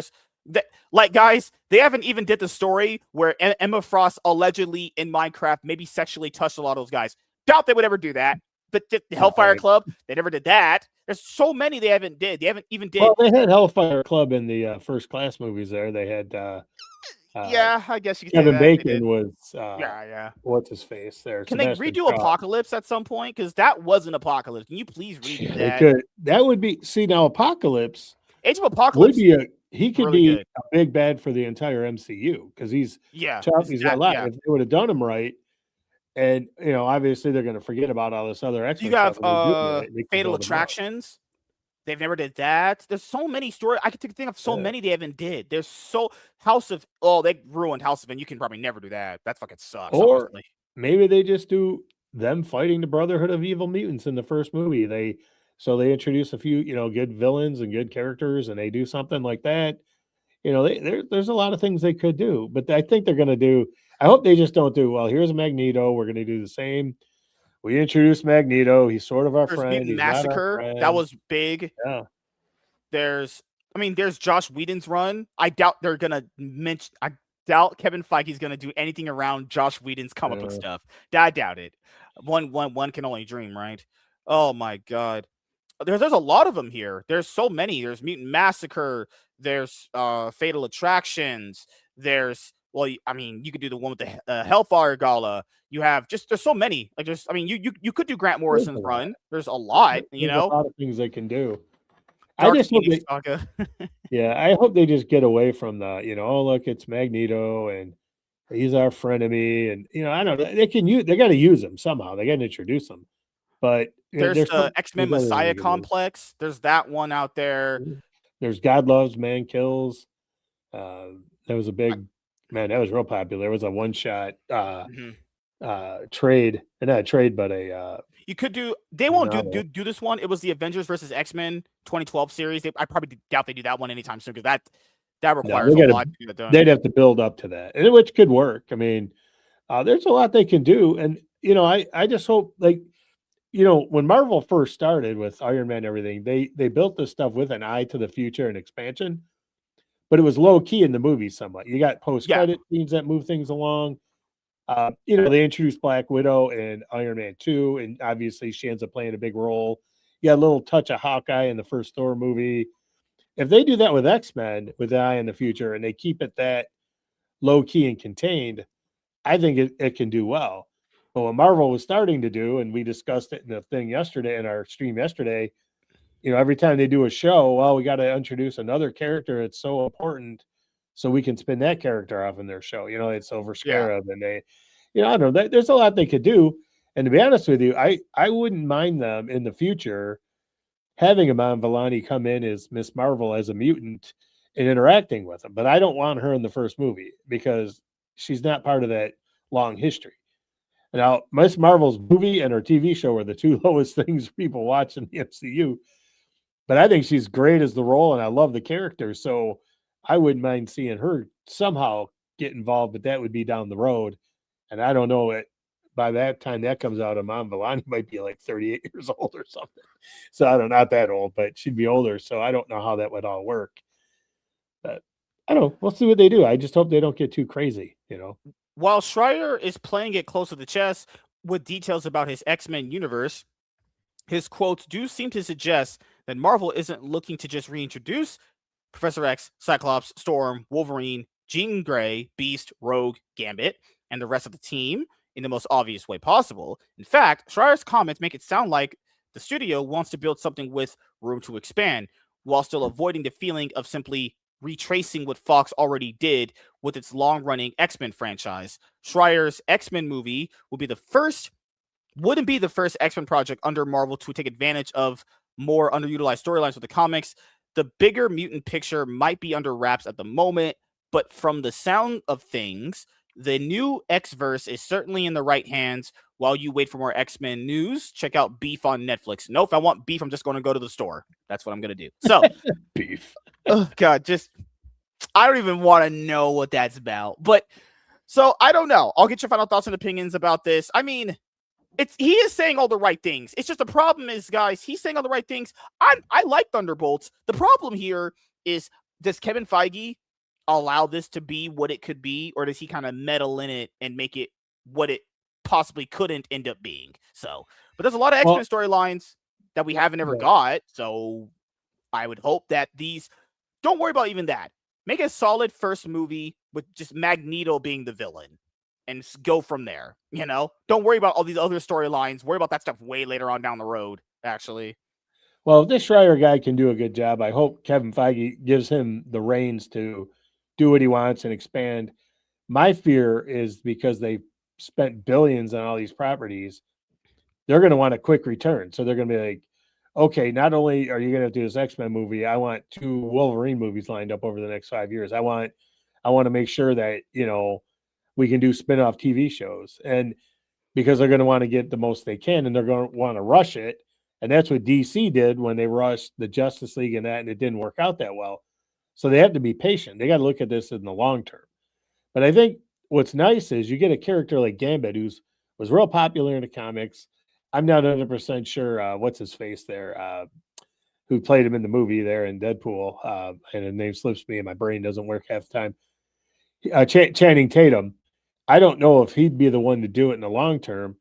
Like, guys, they haven't even did the story where Emma Frost allegedly in Minecraft maybe sexually touched a lot of those guys. Doubt they would ever do that. But the Hellfire Club, they never did that. There's so many they haven't did. They haven't even did. Well, they had Hellfire Club in the First Class movies. There, they had. Yeah, I guess you could Kevin say that. Bacon was. Yeah. What's his face there? Can Sebastian they redo Shaw. Apocalypse at some point? Because that wasn't Apocalypse. Can you please redo that? They could. That would be. See now, Apocalypse. Age of Apocalypse would be he could really be good. a big bad for the entire MCU because he's got a lot. If they would have done him right, and obviously they're going to forget about all this other X-Men. You have stuff. Fatal Attractions. They've never did that. There's so many stories. I could think of so many they haven't did. There's so they ruined House of N. You can probably never do that. That fucking sucks. Or honestly. Maybe they just do them fighting the Brotherhood of Evil Mutants in the first movie. They introduce a few, good villains and good characters, and they do something like that. There's a lot of things they could do, but I think they're going to do. I hope they just don't do. Well, here's a Magneto. We're going to do the same. We introduced Magneto. He's sort of our friend. He's Massacre. not our friend. That was big. Yeah. There's Josh Whedon's run. I doubt they're gonna mention. I doubt Kevin Feige's gonna do anything around Josh Whedon's comic book stuff. I doubt it. One can only dream, right? Oh my god. There's a lot of them here. There's so many. There's Mutant Massacre. There's Fatal Attractions. There's you could do the one with the Hellfire Gala. You have there's so many. You could do Grant Morrison's run. There's a lot. There's a lot of things they can do. Dark I just hope Saga. Yeah, I hope they just get away from the, oh look, it's Magneto and he's our frenemy, and I don't know. They got to use him somehow. They got to introduce him. But there's the X-Men Messiah complex. There's that one out there. There's God Loves, Man Kills. That was a big man. That was real popular. It was a one-shot trade, and not a trade, but a. You could do. They won't do this one. It was the Avengers versus X-Men 2012 series. I probably doubt they do that one anytime soon because that requires a lot to get done. They'd have to build up to that, and which could work. I mean, there's a lot they can do, and I just hope when Marvel first started with Iron Man and everything, they built this stuff with an eye to the future and expansion, but it was low key in the movie somewhat. You got post credit scenes that move things along. They introduced Black Widow in Iron Man 2, and obviously she ends up playing a big role. You got a little touch of Hawkeye in the first Thor movie. If they do that with X-Men, with the eye in the future, and they keep it that low key and contained, I think it can do well. But what Marvel was starting to do, and we discussed it in the thing yesterday, in our stream yesterday, every time they do a show, well, we got to introduce another character. It's so important so we can spin that character off in their show. It's over Scarab, and they, I don't know. There's a lot they could do. And to be honest with you, I wouldn't mind them in the future having Iman Vellani come in as Miss Marvel as a mutant and interacting with them. But I don't want her in the first movie because she's not part of that long history. Now, Miss Marvel's movie and her TV show are the two lowest things people watch in the MCU. But I think she's great as the role, and I love the character. So I wouldn't mind seeing her somehow get involved, but that would be down the road. And I don't know it. By that time that comes out, Iman Vellani might be like 38 years old or something. So I don't know, not that old, but she'd be older. So I don't know how that would all work. But I don't know. We'll see what they do. I just hope they don't get too crazy, While Schreier is playing it close to the chest with details about his X-Men universe, his quotes do seem to suggest that Marvel isn't looking to just reintroduce Professor X, Cyclops, Storm, Wolverine, Jean Grey, Beast, Rogue, Gambit, and the rest of the team in the most obvious way possible. In fact, Schreier's comments make it sound like the studio wants to build something with room to expand, while still avoiding the feeling of simply retracing what Fox already did with its long-running X-Men franchise. Schreier's X-Men movie wouldn't be the first X-Men project under Marvel to take advantage of more underutilized storylines with the comics. The bigger mutant picture might be under wraps at the moment, but from the sound of things, the new X-Verse is certainly in the right hands. While you wait for more X-Men news, check out Beef on Netflix. No, if I want beef, I'm just going to go to the store. That's what I'm going to do. So, beef. Oh, God, I don't even want to know what that's about. But, so, I don't know. I'll get your final thoughts and opinions about this. I mean, he is saying all the right things. It's just the problem is, guys, he's saying all the right things. I like Thunderbolts. The problem here is, does Kevin Feige allow this to be what it could be, or does he kind of meddle in it and make it what it possibly couldn't end up being. So, but there's a lot of Well, X-Men storylines that we haven't ever right. got. So I would hope that these don't worry about even that. Make a solid first movie with just Magneto being the villain and go from there. You know, don't worry about all these other storylines. Worry about that stuff way later on down the road, actually. Well, if this Schreier guy can do a good job, I hope Kevin Feige gives him the reins to do what he wants and expand. My fear is because they spent billions on all these properties, they're going to want a quick return. So they're going to be like, okay, not only are you going to do this X-Men movie, I want 2 Wolverine movies lined up over the next 5 years. I want to make sure that, we can do spin-off TV shows. And because they're going to want to get the most they can and they're going to want to rush it. And that's what DC did when they rushed the Justice League and that, and it didn't work out that well. So they have to be patient. They got to look at this in the long term. But I think what's nice is you get a character like Gambit, was real popular in the comics. I'm not 100% sure what's his face there, who played him in the movie there in Deadpool. And his name slips me and my brain doesn't work half the time. Channing Tatum. I don't know if he'd be the one to do it in the long term,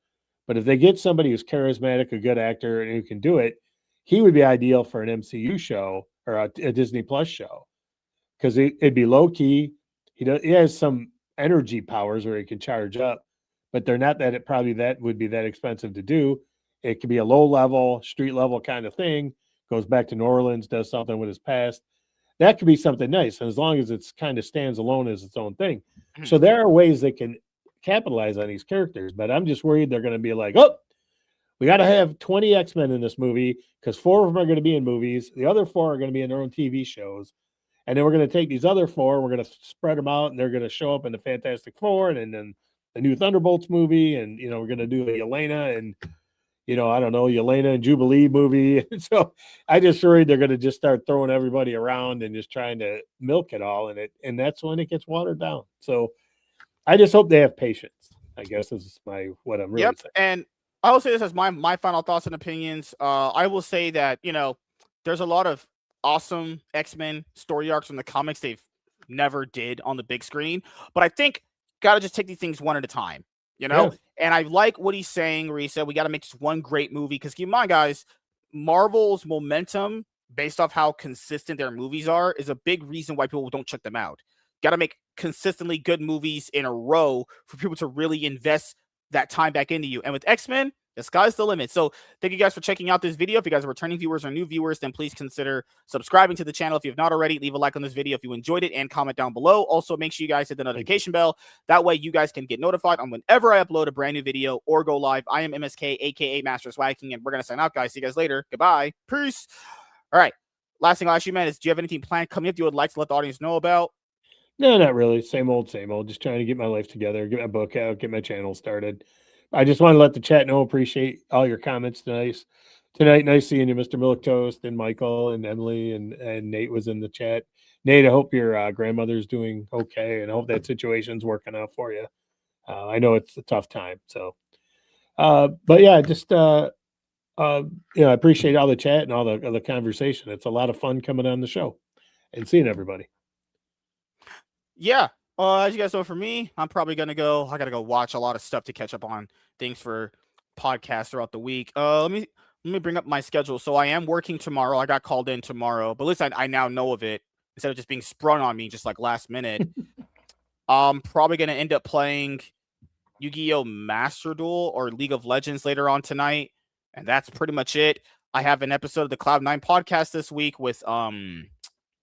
but if they get somebody who's charismatic, a good actor, and who can do it, he would be ideal for an MCU show or a Disney Plus show because it'd be low key. He has some energy powers where he can charge up, but they're not that that would be that expensive to do. It could be a low level, street level kind of thing. Goes back to New Orleans, does something with his past. That could be something nice, and as long as it's kind of stands alone as its own thing. So there are ways they can capitalize on these characters, but I'm just worried they're going to be like, oh, we got to have 20 X-Men in this movie because 4 of them are going to be in movies. The other 4 are going to be in their own TV shows. And then we're going to take these other 4, we're going to spread them out, and they're going to show up in the Fantastic Four and then the new Thunderbolts movie. And, we're going to do the Yelena and, I don't know, Yelena and Jubilee movie. So I just worried they're going to just start throwing everybody around and just trying to milk it all. And that's when it gets watered down. So I just hope they have patience, I guess is what I'm really saying. And I will say this as my final thoughts and opinions. I will say that, there's a lot of awesome X-Men story arcs from the comics they've never did on the big screen. But I think got to just take these things one at a time, Yes. And I like what he's saying where he said we got to make just one great movie. Because keep in mind, guys, Marvel's momentum based off how consistent their movies are is a big reason why people don't check them out. Got to make consistently good movies in a row for people to really invest that time back into you. And with X-Men, the sky's the limit. So thank you guys for checking out this video. If you guys are returning viewers or new viewers, then please consider subscribing to the channel. If you have not already, leave a like on this video if you enjoyed it and comment down below. Also, make sure you guys hit the notification bell. That way you guys can get notified on whenever I upload a brand new video or go live. I am MSK, aka Master Swag King, and we're going to sign out, guys. See you guys later. Goodbye. Peace. All right. Last thing I'll ask you, man, is do you have anything planned coming up you would like to let the audience know about? No, not really. Same old, same old. Just trying to get my life together, get my book out, get my channel started. I just want to let the chat know, appreciate all your comments tonight. Nice seeing you, Mr. Milk Toast, and Michael, and Emily, and Nate was in the chat. Nate, I hope your grandmother's doing okay, and I hope that situation's working out for you. I know it's a tough time. So, but yeah, just I appreciate all the chat and all the conversation. It's a lot of fun coming on the show and seeing everybody. Yeah. As you guys know, for me, I'm probably I gotta go watch a lot of stuff to catch up on things for podcasts throughout the week. Let me bring up my schedule. So I am working tomorrow. I got called in tomorrow, but at least I now know of it instead of just being sprung on me just like last minute. I'm probably gonna end up playing Yu-Gi-Oh! Master Duel or League of Legends later on tonight, and that's pretty much it. I have an episode of the Cloud9 Podcast this week with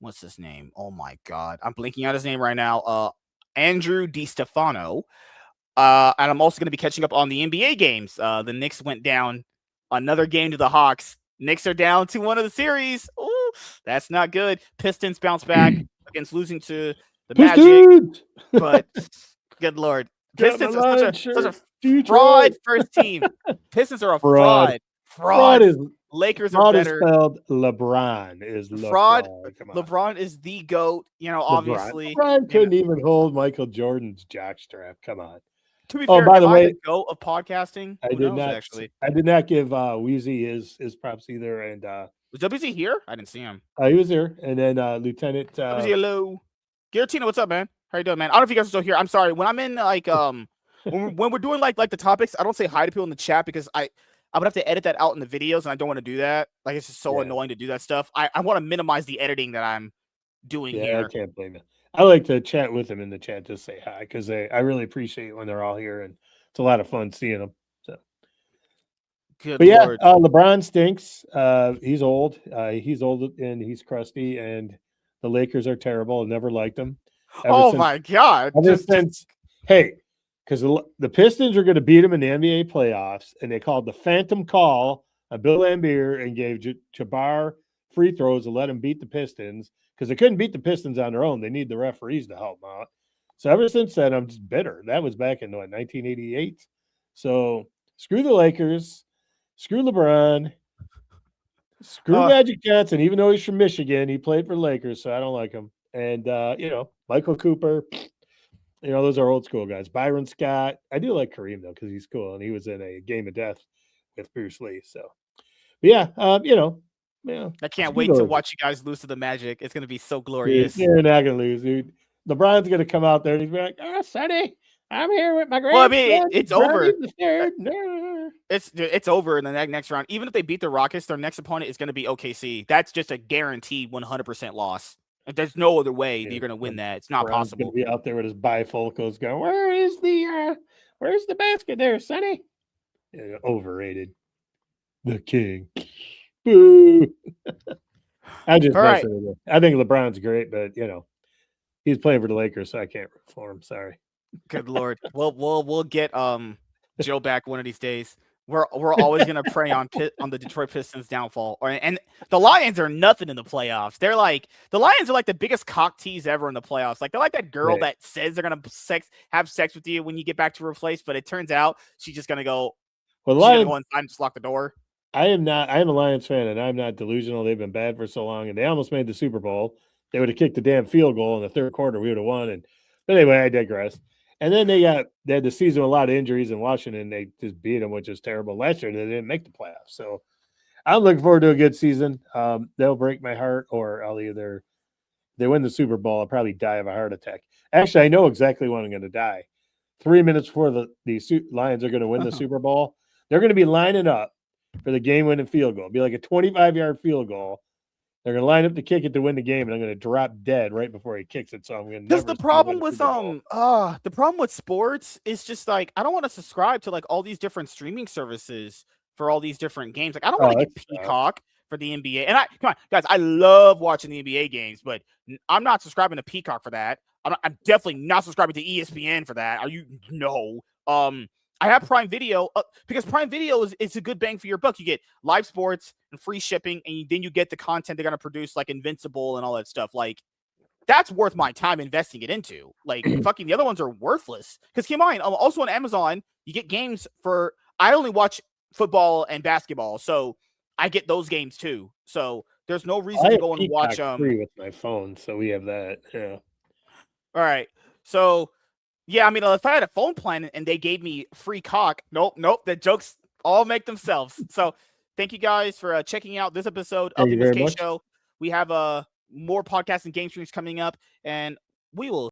what's his name? Oh my god, I'm blinking out his name right now. Andrew DiStefano. And I'm also going to be catching up on the NBA games. The Knicks went down another game to the Hawks. Knicks are down 2-1 of the series. Ooh, that's not good. Pistons bounce back against losing to the Magic. But good Lord. Pistons are such a fraud first team. Pistons are a fraud. Fraud. Lakers are better. Is spelled LeBron is fraud. LeBron is the GOAT, obviously. LeBron couldn't even hold Michael Jordan's jockstrap. Come on. To be fair, by the way, the GOAT of podcasting? I did not give Wheezy his props either. And was WZ here? I didn't see him. He was here. And then Lieutenant WZ, hello. Giratina, what's up, man? How you doing, man? I don't know if you guys are still here. I'm sorry. When I'm in when we're doing like the topics, I don't say hi to people in the chat because I would have to edit that out in the videos, and I don't want to do that. Like, it's just so annoying to do that stuff. I want to minimize the editing that I'm doing Yeah, here. I can't blame you. I like to chat with them in the chat, just say hi, because I really appreciate when they're all here, and it's a lot of fun seeing them. So, Good but yeah, Lord. LeBron stinks. He's old. He's old and he's crusty, and the Lakers are terrible. I never liked them. Oh my God. Ever since, hey, because the Pistons are going to beat them in the NBA playoffs, and they called the phantom call on Bill Laimbeer and gave Jabbar free throws to let him beat the Pistons because they couldn't beat the Pistons on their own. They need the referees to help them out. So ever since then, I'm just bitter. That was back in 1988. So screw the Lakers, screw LeBron, screw Magic Johnson. Even though he's from Michigan, he played for the Lakers, so I don't like him. And Michael Cooper. Those are old school guys. Byron Scott. I do like Kareem though because he's cool, and he was in a Game of Death with Bruce Lee. So, but yeah, I can't wait to watch you guys lose to the Magic. It's gonna be so glorious. Dude, you're not gonna lose, dude. LeBron's gonna come out there and he's be like, "Oh, Sonny, I'm here with my grandson." Well, I mean, it's over. No. It's over in the next round. Even if they beat the Rockets, their next opponent is going to be OKC. That's just a guaranteed 100% loss. There's no other way you're going to win that. It's not possible. Gonna be out there with his bifocals going, where's the basket there, Sonny? Yeah, overrated. The king. Boo. I just messing with him. I think LeBron's great, but he's playing for the Lakers, so I can't root for him. Sorry. Good Lord. We'll get Joe back one of these days. We're always gonna prey on the Detroit Pistons downfall. And the Lions are nothing in the playoffs. The Lions are like the biggest cock tease ever in the playoffs. Like they're like that girl that says they're gonna have sex with you when you get back to her place, but it turns out she's just gonna go. Well, the Lions go inside and just lock the door. I am a Lions fan, and I'm not delusional. They've been bad for so long, and they almost made the Super Bowl. They would have kicked the damn field goal in the third quarter. We would have won. But anyway, I digress. And then they had the season with a lot of injuries in Washington. They just beat them, which is terrible. Last year, they didn't make the playoffs. So I'm looking forward to a good season. They'll break my heart, or I'll either they win the Super Bowl, I'll probably die of a heart attack. Actually, I know exactly when I'm going to die. 3 minutes before the Lions are going to win the Super Bowl, they're going to be lining up for the game-winning field goal. It'll be like a 25-yard field goal. They're going to line up to kick it to win the game, and I'm going to drop dead right before he kicks it. So I'm going to. Because the problem with sports is just like I don't want to subscribe to like all these different streaming services for all these different games. Like I don't want to get Peacock for the NBA. And come on, guys, I love watching the NBA games, but I'm not subscribing to Peacock for that. I'm definitely not subscribing to ESPN for that. Are you? No. I have Prime Video because Prime Video is a good bang for your buck. You get live sports and free shipping, and then you get the content they're going to produce, like Invincible and all that stuff. Like, that's worth my time investing it into. Like, fucking the other ones are worthless. Because keep in mind, also on Amazon, you get games for – I only watch football and basketball, so I get those games too. So there's no reason to go and watch free with my phone, so we have that. Yeah. All right. So – yeah, I mean, if I had a phone plan and they gave me free cock, nope, the jokes all make themselves. So thank you guys for checking out this episode of the MSK Show. We have more podcasts and game streams coming up, and we will